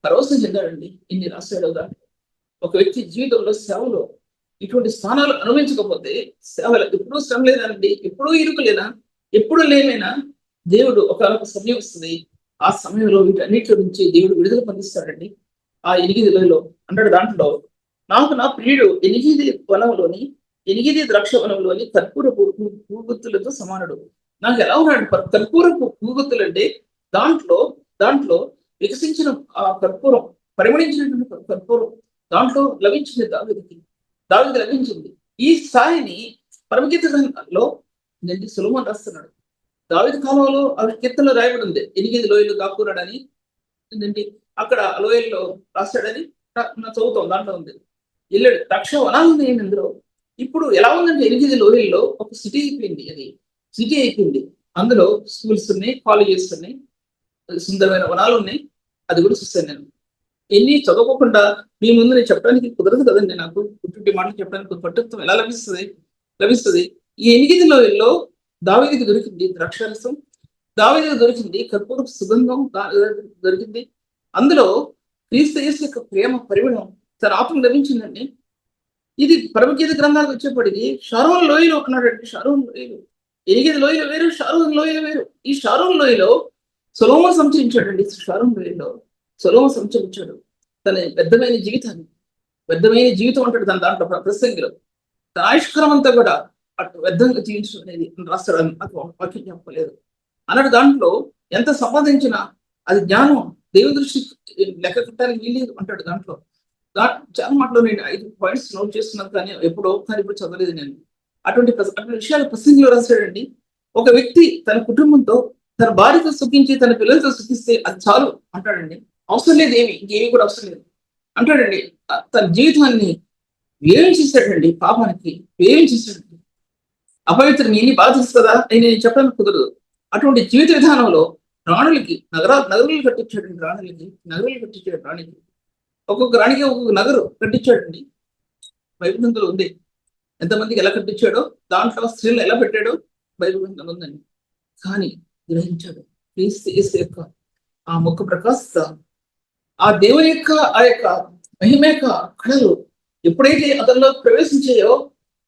పరవశం చెందాడండి. ఇన్ని రాశాడు. ఒక వ్యక్తి జీవితంలో సేవలో ఇటువంటి స్థానాలు అనుభవించకపోతే సేవలు ఎప్పుడూ శ్రమ లేదండి, ఎప్పుడూ ఇరుకులేనా, ఎప్పుడు లేమైనా దేవుడు ఒక సమయం వస్తుంది. ఆ సమయంలో వీటన్నిటి నుంచి దేవుడు విడుదల పొందిస్తాడండి. ఆ ఎనిమిది లోయలో అంటాడు, దాంట్లో నాకు నా ప్రియుడు ఎనిమిది ద్రాక్ష వనంలోని కర్పూరపు పూగుత్తులతో సమానుడు. నాకు ఎలా ఉన్నాడు? కర్పూరపు పూగుత్తులు అంటే దాంట్లో వికసించిన ఆ కర్పూరం, పరిమళించినటువంటి కర్పూరం దాంట్లో లభించింది దావీదుకి. దావీదుకు లభించింది. ఈ స్థాయిని పరమగీత గ్రంథంలో సొలొమోను రాస్తున్నాడు. దావీదు కాలంలో ఆ కీర్తనలో రాయబడి ఉంది, 8 లోయలు దాక్కున్నాడని, ఏంటంటే అక్కడ లోయల్లో రాశాడని చదువుతాం, దాంట్లో ఉంది. వెళ్ళాడు, ద్రాక్ష వనాలు ఉన్నాయి అందులో. ఇప్పుడు ఎలా ఉందంటే 8 లోయల్లో ఒక సిటీ అయిపోయింది. అది సిటీ అయిపోయింది. అందులో స్కూల్స్ ఉన్నాయి, కాలేజెస్ ఉన్నాయి, సుందరమైన వనాలు ఉన్నాయి. అది కూడా చూస్తాను నేను. ఎన్ని చదవకుండా మీ ముందు నేను చెప్పడానికి కుదరదు కదండి. నాకు పుట్టి మాటలు చెప్పడానికి పట్టుత్వం ఎలా లభిస్తుంది. ఈ 8 లోయల్లో దావీదుకి దొరికింది ద్రాక్షారసం, దావీదుకి దొరికింది కర్పూరపు సుగంధం దొరికింది. అందులో క్రీస్తు యేసు యొక్క ప్రేమ పరిమళం తన ఆత్మ లభించిందండి. ఇది పరమగీత గ్రంథాలకు వచ్చేప్పటికి షారోన్ లోయలో అన్నాడండి. షారోన్ లోయలు 8 లోయలు వేరు, షారోన్ లోయలు వేరు. ఈ షారోన్ లోయలో సొలొమోను సంచరించాడండి. షారోన్ లోయలో సొలొమోను సంచరించాడు. తన వ్యర్థమైన జీవితం అంటాడు తన దాంట్లో ప్రసంగిలో. తన ఆయుష్కాలం అంతా కూడా అటు వ్యర్థంగా జీవించడం అనేది రాస్తాడు. నాకు వాక్యం చెప్పలేదు అన్నాడు. దాంట్లో ఎంత సంపాదించినా అది జ్ఞానం దేవుని దృష్టి లెక్క కట్టడానికి వీలేదు అంటాడు. దాంట్లో చాలా మాటలో నేను 5 పాయింట్స్ నోట్ చేస్తున్నాను, కానీ ఎప్పుడో కానీ ఇప్పుడు చదవలేదు నేను. అటువంటి విషయాలు ప్రసంగిలో రాశాడండి. ఒక వ్యక్తి తన కుటుంబంతో, తన భార్యతో సుఖించి, తన పిల్లలతో సుఖిస్తే అది చాలు అంటాడండి. అవసరం లేదు ఇంకేమి కూడా అవసరం లేదు అంటాడండి. తన జీవితాన్ని వ్యయం చేశాడండి, పాపానికి వ్యయం చేశాడండి. అపవిత్రం ఎన్ని బాధిస్తుంది కదా అని నేను చెప్పడానికి కుదరదు. అటువంటి జీవిత విధానంలో రాణులకి నగరాలు కట్టించాడండి. నగరాలు కట్టించాడు రాణికి. ఒక్కొక్క రాణికి ఒక్కొక్క నగరు కట్టించాడండి. బైబిల్ గ్రంథంలో ఉంది ఎంతమందికి ఎలా కట్టించాడో, దాంట్లో స్త్రీలు ఎలా పెట్టాడో బైబిల్ గ్రంథంలో ఉందండి. కానీ గ్రహించాడు క్రీస్తు యేసు యొక్క ఆ ముఖ ప్రకాశిత, ఆ దేవుని యొక్క ఆ యొక్క మహిమ యొక్క కళలు ఎప్పుడైతే అతనిలో ప్రవేశించాయో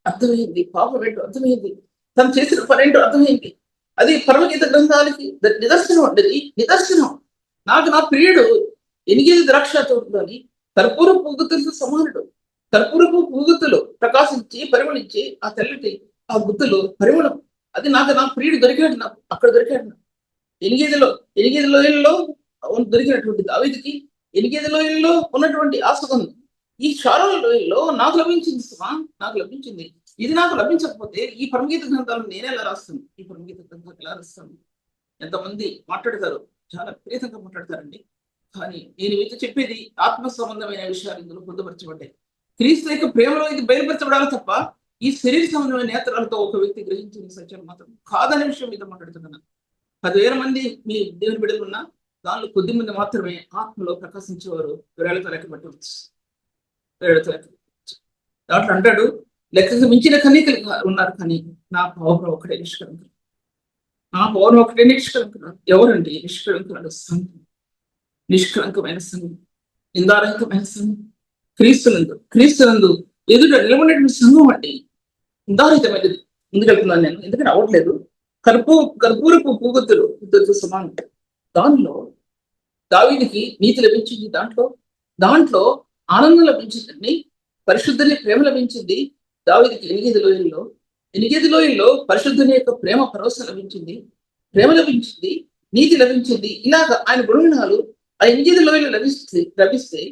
అర్థమైంది. పాపం ఏంటో అర్థమైంది, తను చేసిన పని ఏంటో అర్థమైంది. అది పరమగీత గ్రంథాలకి నిదర్శనం అండి. నిదర్శనం. నాకు నా ప్రియుడు 8 ద్రాక్ష తోటలోని కర్పూరపు పూగుతులతో సమానుడు. కర్పూరపు పూగుతులు ప్రకాశించి పరిమళించి ఆ తెల్లటి ఆ గుత్తులు పరిమళం. అది నా ప్రియుడు దొరికాడు. నాకు అక్కడ దొరికాడు. 8 లోయల్లో దొరికినటువంటి దావీదుకి 8 లోయల్లో ఉన్నటువంటి ఆ సుగంధం ఈ షారోన్ లోయల్లో నాకు లభించింది. ఇది నాకు లభించకపోతే ఈ పరమగీత గ్రంథాలను నేను ఎలా రాస్తాను? ఈ పరమగీత గ్రంథాలు ఎలా రాస్తాను? ఎంతమంది మాట్లాడతారు, చాలా ప్రేతంగా మాట్లాడతారండి. కానీ నేను మీతో చెప్పేది ఆత్మ సంబంధమైన విషయాలు ఇందులో పొందుపరచబడ్డాయి. క్రీస్తు యొక్క ప్రేమలో ఇది బయలుపరచబడాలి తప్ప ఈ శరీర సంబంధమైన నేత్రాలతో ఒక వ్యక్తి గ్రహించిన సత్యం మాత్రం కాదనే విషయం మీద మాట్లాడుతున్నాను. 10,000 మంది మీ దేవుని బిడ్డలు ఉన్నా దానిలో కొద్ది మంది మాత్రమే ఆత్మలో ప్రకాశించేవారు. వేళతో లెక్క పెట్టవచ్చు. దాంట్లో అంటాడు, లెక్కకు మించిన కన్యకలు ఉన్నారు, కానీ నా పౌరం ఒకటే నిష్కలంకుడు. ఎవరండి నిష్కలంకుడు? సంఘం. నిష్కలంకమైన సంఘం, నిందారహితమైన సంఘం, క్రీస్తునందు ఎదుట నిలబడినటువంటి సంఘం అండి. నిందారహితమైనది. ముందుకెళ్తున్నాను నేను, ఎందుకంటే అవ్వట్లేదు. కర్పూరపు పూగొత్తులు సమానం. దానిలో దావీదుకి నీతి లభించింది. దాంట్లో ఆనందం లభించిందండి. పరిశుద్ధుని ప్రేమ లభించింది. దావీదుకి 8 లోయల్లో పరిశుద్ధుని యొక్క ప్రేమ భరోసా లభించింది. నీతి లభించింది. ఇలాగ ఆయన గుణగణాలు ఆ 8 లోయలు లభిస్తే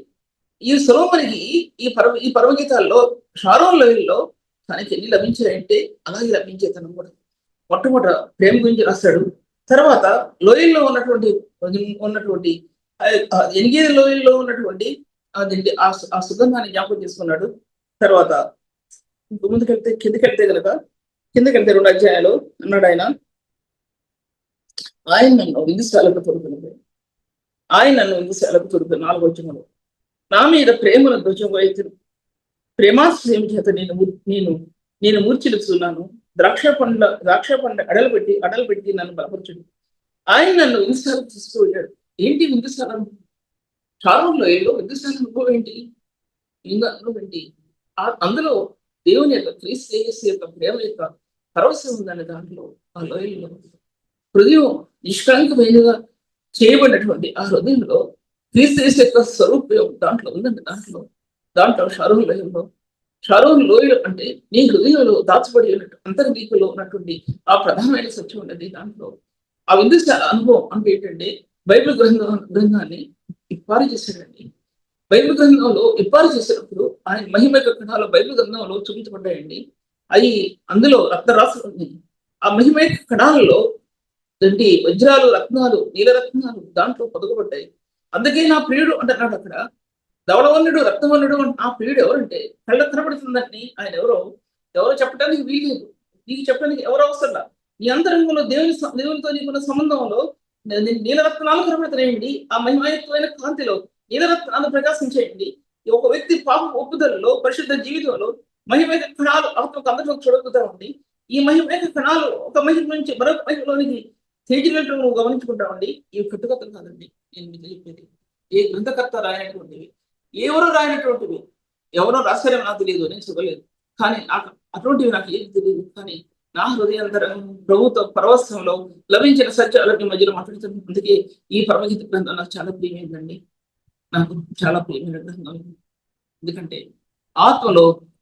ఈ సొలొమోనుకి ఈ పర్వగీతాల్లో షారోన్ లోయల్లో తనకి ఎన్ని లభించాయంటే అలాగే లభించే తను కూడా. మొట్టమొదట ప్రేమ గురించి రాస్తాడు. తర్వాత లోయల్లో ఉన్నటువంటి 8 లోయల్లో ఉన్నటువంటి ఆ సుగంధాన్ని జ్ఞాపకం చేసుకున్నాడు. తర్వాత ముందుకెళ్తే కిందకెళ్తే 2 అధ్యాయాలు అన్నాడు ఆయన, నన్ను విందుశాలకు తొడుకున్నాడు. 4వ వచనంలో నా మీద ప్రేమను ధ్వజం ప్రేమాశ్రయం చేత నేను మూర్ఛిలుస్తున్నాను. ద్రాక్ష పండ్ల అడలు పెట్టి నన్ను బలపరచుడు. ఆయన నన్ను విందుశాలకు తీసుకువెళ్ళాడు. ఏంటి విందుశాలం? షారోన్ లోయలో విందుశాల అనుభవం ఏంటి? అందులో దేవుని యొక్క క్రీస్తు యేసు యొక్క ప్రేమ యొక్క పరవశం ఉందని దాంట్లో ఆ లోయల్లో హృదయం నిష్కలంకమైనగా చేయబడినటువంటి ఆ హృదయంలో క్రీస్తు యేసు యొక్క స్వరూపం దాంట్లో ఉందండి. దాంట్లో షారోన్ లోయలు అంటే నీ హృదయంలో దాచబడి ఉన్నట్టు అంతర్గీకలో ఉన్నటువంటి ఆ ప్రధానమైన సత్యం ఉన్నది. దాంట్లో ఆ విందుశాల అనుభవం అంటే ఏంటంటే బైబిల్ గ్రంథాన్ని ఇప్పారు చేశాడండి. బైబిల్ గ్రంథంలో ఇప్పారు చేసినప్పుడు ఆయన మహిమ యొక్క కణాలు బైబిల్ గ్రంథంలో చూపించబడ్డాయండి. అవి అందులో రక్తరాశులు ఉన్నాయి. ఆ మహిమ యొక్క కణాలలో ఏంటి వజ్రాలు, రత్నాలు, నీలరత్నాలు దాంట్లో పొదగబడ్డాయి. అందుకే నా ప్రియుడు అంటున్నాడు అక్కడ. ధవళవర్ణుడు, రక్తవర్ణుడు నా ప్రియుడు ఎవరంటే కళ్ళకు కనబడుతుందని ఆయన ఎవరో చెప్పడానికి వీలేదు. నీకు చెప్పడానికి ఎవరు అవసరం. నీ అంతరంగంలో దేవునితో నీకున్న సంబంధంలో నీలరత్నాలు కనబడుతున్నాయండి. ఆ మహిమాయుక్తమైన కాంతిలో నీలరత్నాలు ప్రకాశించేయండి. ఒక వ్యక్తి పాప ఒప్పుదలలో, పరిశుద్ధ జీవితంలో మహిమైన కణాలు ఆత్మకు అందరిలో చూడగలుగుతామండి. ఈ మహిమైన కణాలు ఒక మహిమ నుంచి మరొక మహిమలోనికి తేజినట్టు నువ్వు గమనించుకుంటామండి. ఇవి కట్టుకథలు కాదండి. నేను మీకు చెప్పేది ఏ గ్రంథకర్త రాయనటువంటివి, ఎవరో రాయనటువంటివి. ఎవరో రాశారో నాకు తెలియదు, నేను చూడలేదు. కానీ నాకు అటువంటివి నాకు ఏది తెలియదు. కానీ నా హృదయాంతరం ప్రభుత్వ పరవస్థంలో లభించిన సత్యాలకి మధ్యలో మాట్లాడుతున్న. అందుకే ఈ పరమగీత గ్రంథం నాకు చాలా ప్రియమైందండి. నాకు చాలా ప్రియమైన గ్రంథం. ఎందుకంటే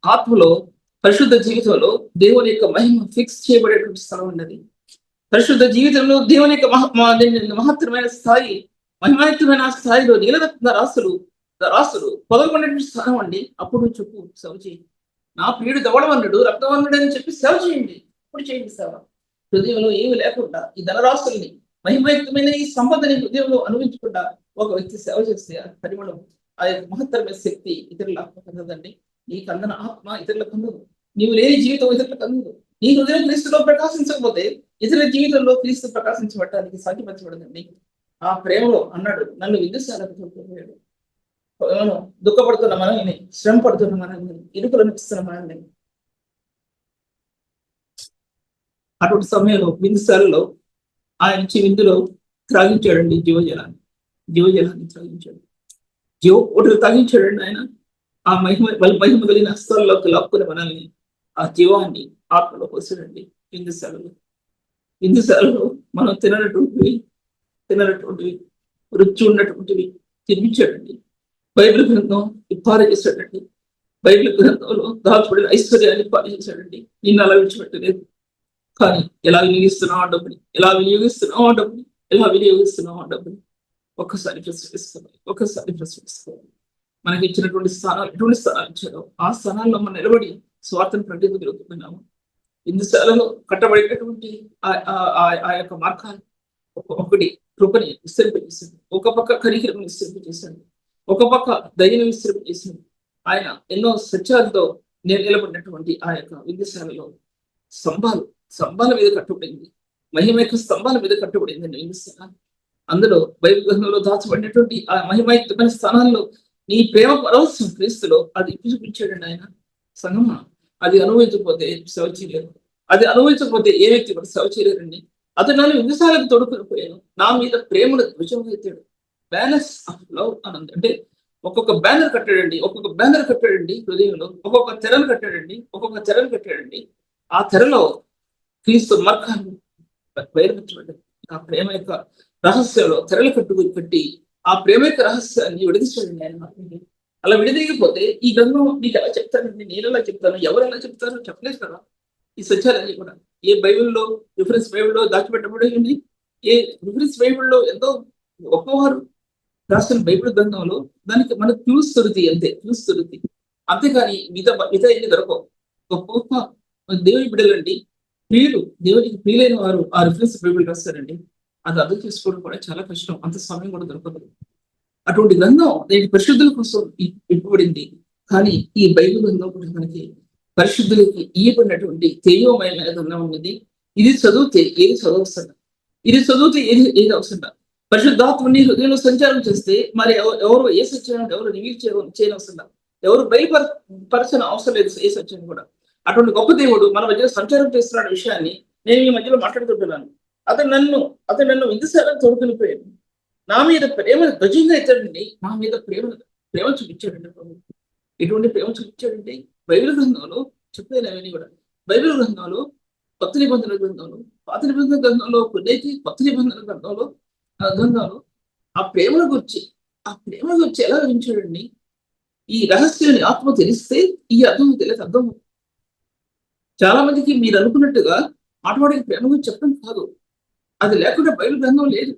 ఆత్మలో పరిశుద్ధ జీవితంలో దేవుని యొక్క మహిమ ఫిక్స్ చేయబడేటువంటి స్థలం ఉన్నది. పరిశుద్ధ జీవితంలో దేవుని యొక్క మహత్తరమైన స్థాయి, మహిమాయుక్తమైన స్థాయిలో నీలరత్న రాసులు పొదలుకునేటువంటి స్థానం అండి. అప్పుడు చెప్పు సేవ చేయండి. నా ప్రియుడు ధవళవర్ణుడు, రక్తవర్ణుడు అని చెప్పి సేవ చేయండి. అప్పుడు చేయండి సేవ. హృదయంలో ఏమి లేకుండా ఈ ధనరాశుల్ని, మహిమాయుక్తమైన ఈ సంపదని హృదయంలో అనుభవించకుండా ఒక వ్యక్తి సేవ చేస్తే ఆ పరిమళం, ఆ యొక్క మహత్తరమైన శక్తి ఇతరుల ఆత్మ కందదండి. నీకు అందిన ఆత్మ ఇతరులకు అందదు. నీవు లేని జీవితం ఇతరులకు అందదు. నీ హృదయం క్రీస్తులో ప్రకాశించకపోతే ఇతరుల జీవితంలో క్రీస్తు ప్రకాశించబడటానికి సాధ్యపరచబడదండి. ఆ ప్రేమలో అన్నాడు, నన్ను విద్యుశాలకు తోడుకుపోయాడు. దుఃఖపడుతున్న మనల్ని, శ్రమ పడుతున్న మనల్ని, ఇరుకులు అనిపిస్తున్న మనల్ని అటువంటి సమయంలో విందుశాలలో ఆయన విందులో త్రాగించాడండి. జీవజలాన్ని త్రాగించాడు. జీవపోటులు తాగించాడండి ఆయన. ఆ మహిమ కలిగిన హస్తాల్లోకి లాక్కుని మనల్ని, ఆ జీవాన్ని ఆత్మలో పోసాడండి. విందుశాలలో మనం తిననటువంటివి రుచి ఉన్నటువంటివి తినిపించాడండి. బైబిల్ గ్రంథం పార చేశాడండి. బైబిల్ గ్రంథంలో దాచుబడిన ఐశ్వర్యాన్ని పార చేశాడండి. నిన్ను అలా విడిచిపెట్టలేదు. కానీ ఎలా వినియోగిస్తున్నావు ఆ డబ్బుని ఒక్కసారి ప్రశ్నిస్తున్నాం. మనకి ఇచ్చినటువంటి స్థానాలు, ఎటువంటి స్థానాలు ఇచ్చారో ఆ స్థానాల్లో మనం నిలబడి స్వార్థను ప్రకటించగలుగుతున్నాము. ఇందుశాలలో కట్టబడినటువంటి ఆ యొక్క మార్గాలు ఒకటి కృపని విస్తరింపజేశాడు. ఒక పక్క కరికిరను విస్తరింపజేశాడు. ఒక పక్క దయను విస్తరింపజేశాడు. ఆయన ఎన్నో సత్యాలతో నిలబడినటువంటి ఆ యొక్క విందుశాలలో స్తంభాల మీద కట్టబడింది. మహిమైక స్తంభాల మీద కట్టబడిందండి విందుశాల. అందులో బైబిల్ గ్రంథంలో దాచబడినటువంటి ఆ మహిమైకమైన స్థానాల్లో నీ ప్రేమ పరవశం క్రీస్తులో అది చూపించాడండి ఆయన. సంగమా, అది అనుభవించకపోతే సేవ చేయలేరు. అది అనుభవించకపోతే ఏ వ్యక్తి కూడా సేవ చేయలేరండి. అతను నన్ను విందుశాలకు తోడుకునిపోయాను. నా మీద ప్రేమను ధ్వజమెత్తాడు. బ్యానర్స్ ఆఫ్ లవ్ అనంది. అంటే ఒక్కొక్క బ్యానర్ కట్టాడండి. హృదయంలో ఒక్కొక్క తెరను కట్టాడండి. ఆ తెరలో క్రీస్తు మార్గాన్ని బయలుపెట్టబడ్డాడు. ఆ ప్రేమ యొక్క రహస్యంలో తెరలు కట్టి ఆ ప్రేమ యొక్క రహస్యాన్ని విడదీశాడండి ఆయన. అలా విడదీయకపోతే ఈ గ్రంథం నీకు ఎలా చెప్తానండి, నేను ఎలా చెప్తాను, ఎవరు ఎలా చెప్తారో చెప్పలేదు కదా. ఈ సత్యాలన్నీ కూడా ఏ బైబిల్లో రిఫరెన్స్ బైబిల్లో దాచిపెట్టబడి, ఏ రిఫరెన్స్ బైబిల్లో ఎంతో గొప్పవారు రాసిన బైబిల్ గ్రంథంలో దానికి మన క్లూస్ దొరుకుతాయి. అంతేకాని మిగతా ఎన్ని దొరకవు. గొప్ప దేవుని బిడ్డలండి, దేవునికి ప్రియులైన వారు ఆ రిఫరెన్స్ బైబిల్ రాస్తారండి. అది అర్థం చేసుకోవడం కూడా చాలా కష్టం. అంత సమయం కూడా దొరకదు. అటువంటి గ్రంథం నేటి పరిశుద్ధుల కోసం ఇవ్వబడింది. కానీ ఈ బైబిల్ గ్రంథం కూడా మనకి పరిశుద్ధులకి ఇవ్వబడినటువంటి తేజోమయమైన గ్రంథం ఉన్నది. ఇది చదివితే ఏది అవసరం. పరిశుద్ధాత్మని హృదయంలో సంచారం చేస్తే మరి ఎవరు ఏ సత్యాన్ని ఎవరు రివీల్ చేయనవసరం, ఎవరు బయలుపరచిన అవసరం లేదు ఏ సత్యాన్ని కూడా. అటువంటి గొప్ప దేవుడు మన మధ్యలో సంచారం చేస్తున్న విషయాన్ని నేను ఈ మధ్యలో మాట్లాడుకుంటున్నాను. అతను నన్ను విందుశాలకు తోడుకునిపోయాడు. నా మీద ప్రేమను ధ్వజంగా ఎత్తాడండి. నా మీద ప్రేమ చూపించాడండి. ఎటువంటి ప్రేమ చూపించాడండి బైబిల్ గ్రంథంలో చెప్పలేదు. అవన్నీ కూడా బైబిల్ గ్రంథంలో, కొత్త నిబంధన గ్రంథంలో, పాత నిబంధన గ్రంథంలో, కొత్త నిబంధన గ్రంథంలో ఆ ప్రేమను గురించి ఎలా వివరించాడండి. ఈ రహస్యాన్ని ఆత్మ తెలిస్తే ఈ అర్థం తెలియదు. అర్థం చాలా మందికి మీరు అనుకున్నట్టుగా మాట్లాడే ప్రేమ గురించి చెప్పడం కాదు. అది లేకుండా బైబిల్ గ్రంథం లేదు.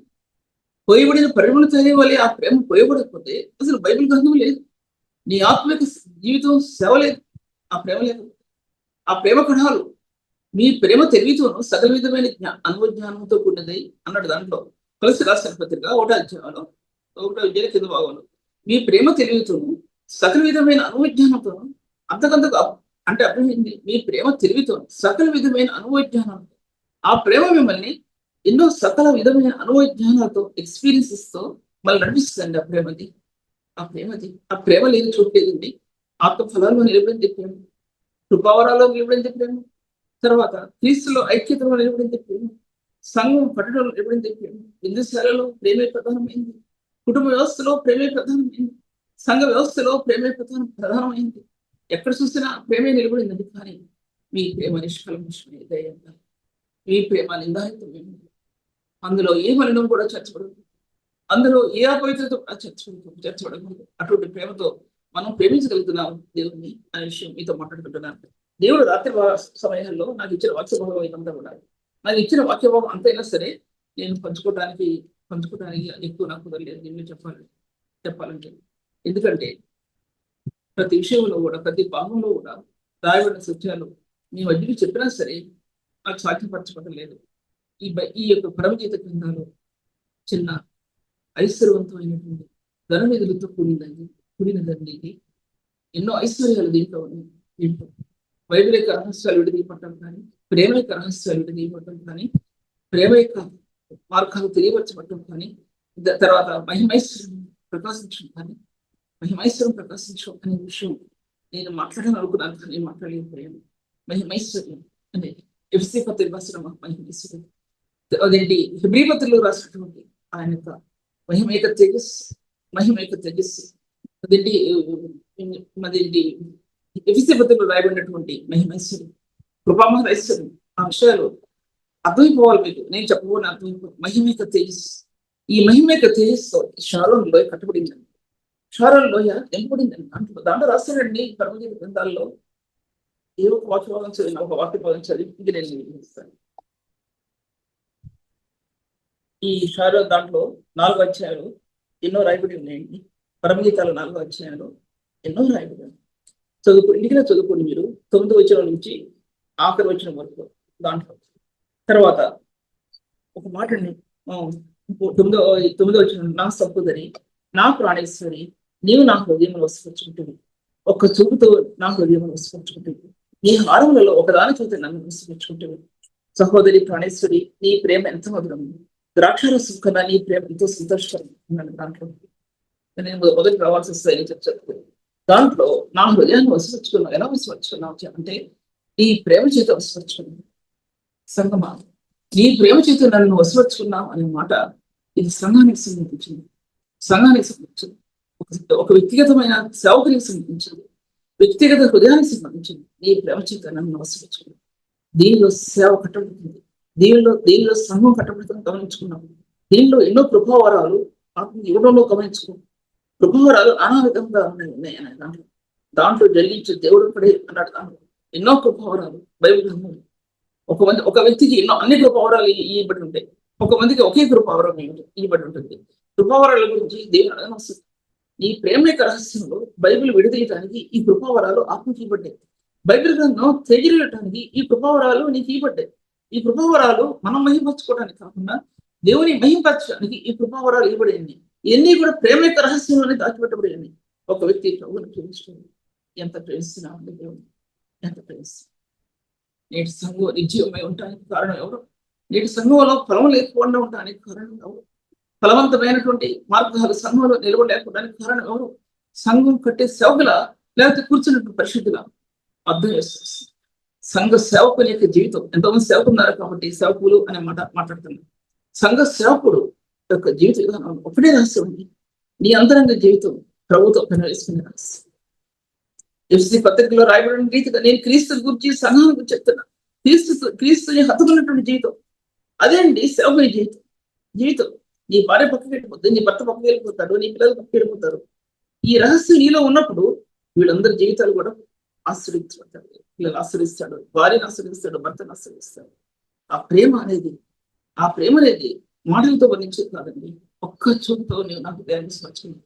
పోయబడిన పరిమళ తెలియవాలి. ఆ ప్రేమ పోయబడకపోతే అసలు బైబిల్ గ్రంథం లేదు. నీ ఆత్మిక జీవితం సేవ లేదు, ఆ ప్రేమ లేదు. ఆ ప్రేమ కణాలు మీ ప్రేమ తెలివితోను సకల విధమైన అనుజ్ఞానంతో కూడినది అన్నాడు దాంట్లో. తులసి రాసిన పత్రిక 1వ అధ్యాయంలో 1వ అధ్యాయం కింద భాగంలో మీ ప్రేమ తెలివితోను సకల విధమైన అనుజ్ఞానంతో అంతకంతకు అంటే అర్థమైంది. మీ ప్రేమ తెలివితో సకల విధమైన అనుజ్ఞానంతో ఆ ప్రేమ మిమ్మల్ని ఎన్నో సకల విధమైన అనుజ్ఞానాలతో ఎక్స్పీరియన్సెస్ తో మళ్ళీ నడిపిస్తుందండి. ఆ ప్రేమ లేని చూడలేదండి. ఆత్మ ఫలాల్లో నిలబడింది ప్రేమ, కృపావరాల్లో నిలబడింది ప్రేమ, తర్వాత క్రీస్తులో ఐక్యతలో నిలబడింది ప్రేమ, సంఘం పట్టణంలో నిలబడింది ప్రేమ, విందుశాలలో ప్రేమే ప్రధానమైంది, కుటుంబ వ్యవస్థలో ప్రేమే ప్రధానమైంది, సంఘ వ్యవస్థలో ప్రేమే ప్రధానమైంది. ఎక్కడ చూసినా ప్రేమే నిలబడింది. కానీ మీ ప్రేమ నిష్కల్మషమే దయంగా, మీ ప్రేమ నిందాయుతమైంది. అందులో ఏ మలినం కూడా చర్చబడదు, అందులో ఏ అపవిత్రత కూడా చర్చబడకూడదు. అటువంటి ప్రేమతో మనం ప్రేమించగలుగుతున్నాం దేవుణ్ణి అనే విషయం మీతో మాట్లాడుకుంటున్నాను. దేవుడు రాత్రి సమయంలో నాకు ఇచ్చిన వాక్యభాగం ఇదంతా కూడా, నాకు ఇచ్చిన వాక్యభాగం అంతైనా సరే నేను పంచుకోవడానికి ఎక్కువ నాకు కుదరలేదు. నేను చెప్పాలంటే ఎందుకంటే ప్రతి విషయంలో కూడా, ప్రతి భాగంలో కూడా రాయబడిన సత్యాలు మీ మధ్యకి చెప్పినా సరే నాకు సాధ్యపరచబడలేదు లేదు. ఈ యొక్క పరమగీత గ్రంథాలు చిన్న ఐశ్వర్యవంతమైనటువంటి ధననిధులతో కూడినదండి. ఇది ఎన్నో ఐశ్వర్యాలు దీంట్లో ఉన్నాయి. బైబిల్ యొక్క రహస్యాలు విడదీయబడటం కానీ, ప్రేమ యొక్క రహస్యాలు విడదీయబడటం కానీ, ప్రేమ యొక్క మార్గాలు తెలియపరచబడటం కానీ, తర్వాత మహిమైశ్వరం ప్రకాశించడం కానీ, మహిమైశ్వరం ప్రకాశించడం అనే విషయం నేను మాట్లాడాలనుకున్నాను కానీ మాట్లాడలేకపోయాను. మహిమైశ్వర్యం అనేది ఎఫ్సీ పత్రిక రాసిన మహిమైశ్వర్యం, అదేంటి హెబ్రీ పత్రికలో రాసినటువంటి ఆయన యొక్క మహిమైక తేజస్సు, అదేంటి ఎఫ్సీ పత్రికలో రాయబడినటువంటి మహిమైశ్వర్యం, కృపామహైశ్వర్యం, ఆ విషయాలు అర్థమైపోవాలి మీకు. నేను చెప్పబోని అర్థమైపో మహిమైక తేజస్సు. ఈ మహిమైక తేజస్సు షారోన్ లోయ కట్టబడిందండి. షారోన్ లోయ నింపబడిందండి. దాంట్లో రాస్తాడండి పరమగీత గ్రంథాల్లో. ఏ ఒక వాక్యభాగం చదివిన ఒక వాక్యభాగం చదివి నేను నిర్వహిస్తాను. ఈ షారోన్ దాంట్లో 4 అధ్యాయాలు ఎన్నో రాయబడి ఉన్నాయండి. పరమగీతాలు 4 అధ్యాయాలు ఎన్నో రాయబడి ఉన్నాయి. ఇంటికిలో చదువుకోండి మీరు. 9వ వచనం నుంచి ఆఖరి వచనం వరకు దాంట్లో. తర్వాత ఒక మాటని 9వ వచనం, నా సహోదరి, నా ప్రాణేశ్వరి, నీవు నా హృదయంలో వసుకొచ్చుకుంటుంది, ఒక్క చూపుతో నా హృదయంలో వసుకొచ్చుకుంటుంది, నీ హారములలో ఒకదాని చూస్తే నన్ను వసుకొచ్చుకుంటుంది. సహోదరి ప్రాణేశ్వరి, నీ ప్రేమ ఎంత మధురం, ద్రాక్షారసం కన్నా నీ ప్రేమ ఎంతో సంతోషకరం అన్నాడు. దాంట్లో నేను మొదటి రావాల్సి వస్తాయని చెప్తాను. దాంట్లో నా హృదయాన్ని వసుకొచ్చుకున్నావు. ఎలా వసుకొచ్చుకున్నావు అంటే నీ ప్రేమ చేత వసుకొచ్చుకున్నావు. సంగమా, నీ ప్రేమ చేత నన్ను వసుకొచ్చుకున్నావు అనే మాట ఇది సంఘానికి సంబంధించింది. ఒక వ్యక్తిగతమైన సేవకునికి సంబంధించింది, వ్యక్తిగత హృదయానికి సంబంధించింది. నీ ప్రేమ చేత నన్ను వసుకొచ్చుకున్నావు. దీనిలో సేవ కట్టబడుతుంది, దీనిలో సంఘం కట్టబడుతుంది గమనించుకున్నాం. దీనిలో ఎన్నో కృపావరాలు ఆత్మ ఇవ్వడంలో గమనించుకున్నాం. కృపావరాలు నానా విధంగా ఉన్నాయి దాంట్లో జరిగించే దేవుడు పడే అన్నాడు. దాంట్లో ఎన్నో కృపావరాలు బైబిల్ గ్రంథంలో ఒక వ్యక్తికి అన్ని కృపావరాలు ఇవ్వబడి ఉంటాయి, ఒక మందికి ఒకే కృపావరం ఇవ్వబడి ఉంటుంది. కృపావరాల గురించి దేవుని అడగనవసరం. ఈ ప్రేమ యొక్క రహస్యంలో బైబిల్ విడదీయటానికి ఈ కృపావరాలు ఆత్మకి ఇవ్వబడ్డాయి. బైబిల్ గ్రంథం తెగిరటానికి ఈ కృపావరాలు నీకు ఇవ్వబడ్డాయి. ఈ కృపావరాలు మనం మహిమపరచుకోవడానికి కాకుండా దేవుని మహిమపరచడానికి ఈ కృపావరాలు ఇవ్వబడింది. ఇవన్నీ కూడా ప్రేమ యొక్క రహస్యంలోనే దాచిపెట్టబడింది. ఒక వ్యక్తి ప్రభువుని ప్రేమిస్తుంది. ఎంత ప్రేమిస్తున్నామండి దేవుని, ఎంత ప్రేమిస్తున్నాం. నేటి సంఘం నిర్జీవమై ఉండడానికి కారణం ఎవరు? నేటి సంఘంలో ఫలం లేకుండా ఉండడానికి కారణం ఎవరు? ఫలవంతమైనటువంటి మార్గాలు సంఘంలో నిలబడలేకపోవడానికి కారణం ఎవరు? సంఘం కట్టే సేవకుల, లేకపోతే కూర్చున్నటువంటి పరిశుద్ధుల? అర్థం చేస్తుంది. సంఘ సేవకుల యొక్క జీవితం. ఎంతోమంది సేవకులు ఉన్నారు కాబట్టి సేవకులు అనే మాట మాట్లాడుతున్నారు. సంఘ సేవకుడు యొక్క జీవిత విధానం ఒకటే రహస్యం ఉంది. నీ అంతరంగ జీవితం ప్రభుత్వం వేసుకునే రహస్యం. ఎఫ్సీ పత్రికలో రాయబడిన రీతిగా నేను క్రీస్తు గురించి సంఘాన్ని గురించి చెప్తున్నా. క్రీస్తుని హత్తుకున్నటువంటి జీవితం అదే అండి సేవకుని జీవితం. నీ భార్య పక్కకి వెళ్ళిపోతుంది, నీ భర్త పక్కకి వెళ్ళిపోతాడు, నీ పిల్లలు పక్కకి వెళ్ళిపోతారు. ఈ రహస్యం నీలో ఉన్నప్పుడు వీళ్ళందరి జీవితాలు కూడా ఆశ్రయించబడతాడు. పిల్లలు ఆశ్రయిస్తాడు, భార్యను ఆశ్రయిస్తాడు, భర్తను ఆశ్రయిస్తాడు. ఆ ప్రేమ అనేది మాటలతో వర్ణించేది కాదండి. ఒక్క చూపుతో నేను నాకు ధ్యానం స్మరించుకున్నాను.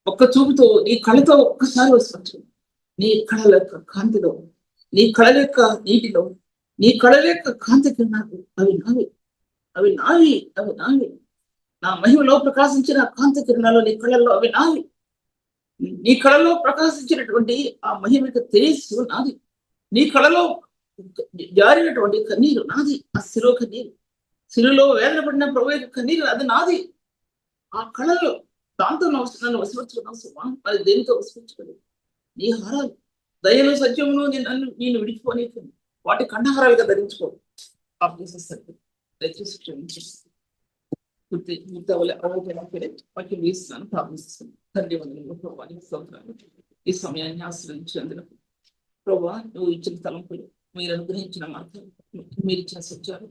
ఒక్క చూపుతో నీ కళతో ఒక్కసారి వస్తుంది. నీ కళల యొక్క కాంతిలో, నీ కళల యొక్క నీటిలో, నీ కళల యొక్క కాంతి కిరణాలు అవి నావి, అవి నావి, అవి నావి. నా మహిమలో ప్రకాశించిన కాంతి కిరణాలు నీ కళల్లో అవి నావి. నీ కళలో ప్రకాశించినటువంటి ఆ మహిమక తేజస్సు నాది. నీ కళలో జారినటువంటి కన్నీరు నాది. ఆ శిలో కన్నీరు, శిలులో వేదనపడిన ప్రభు యొక్క కన్నీరు అది నాది. ఆ కళలో దాంతో నన్ను వసపరుచుకున్నావు. మరి దేనితో వసపరుచుకోలేదు? నీ హారాలు దయలో సత్యమును నేను విడిచిపోని వాటి కంఠహారాలుగా ధరించుకో. దయచేసి క్షమించేస్తాను. వేస్తున్నాను, ప్రార్థిస్తున్నాను. తండ్రి వందనములు ప్రభువానికి స్తోత్రాలు. ఈ సమయాన్ని ఆశ్రయించినందుకు ప్రభువా, నువ్వు ఇచ్చిన తలంపులు, మీరు అనుగ్రహించిన మార్గం, మీరు ఇచ్చిన సత్యాలు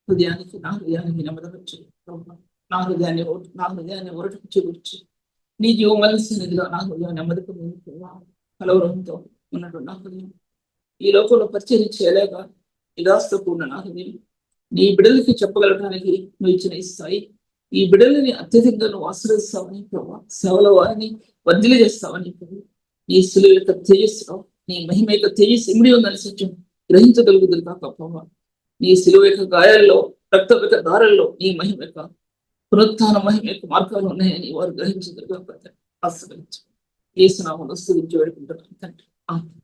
హృదయానికి, నా హృదయానికి నెమ్మదవచ్చు. నా హృదయాన్ని ఒరటకు చేకూర్చి నీ జీవమల్లి సన్నిధిలో నా హృదయం నెమ్మదికి కలవరంతో ఉన్నటువంటి నా హృదయం ఈ లోకంలో పరిచయం చేయలేక నిరాశతో కూడిన నా హృదయం నీ బిడ్డలకి చెప్పగలడానికి నువ్వు ఇచ్చిన ఈ స్థాయి, ఈ బిడ్డలని అత్యధికంగా నువ్వు ఆశ్రయిస్తావని ప్రభావ, సేవల వారిని వర్ధిలి చేస్తావని ప్రభు, నీ శిలువ యొక్క తేజస్సులో నీ మహిమ యొక్క తేజస్సు ఇమిడి ఉందని సత్యం గ్రహించగలుగుతుంది కాక ప్రభావ. నీ శిలువ యొక్క గాయాల్లో, రక్త యొక్క దారుల్లో నీ మహిమ యొక్క పునరుత్థాన మహిమ యొక్క మార్గాలు ఉన్నాయని వారు గ్రహించగలుగుతారు. ఆశ్రయించు యేసు నామములో స్తుతించి వేడుకుంటున్నాను తండ్రి. ఆమేన్.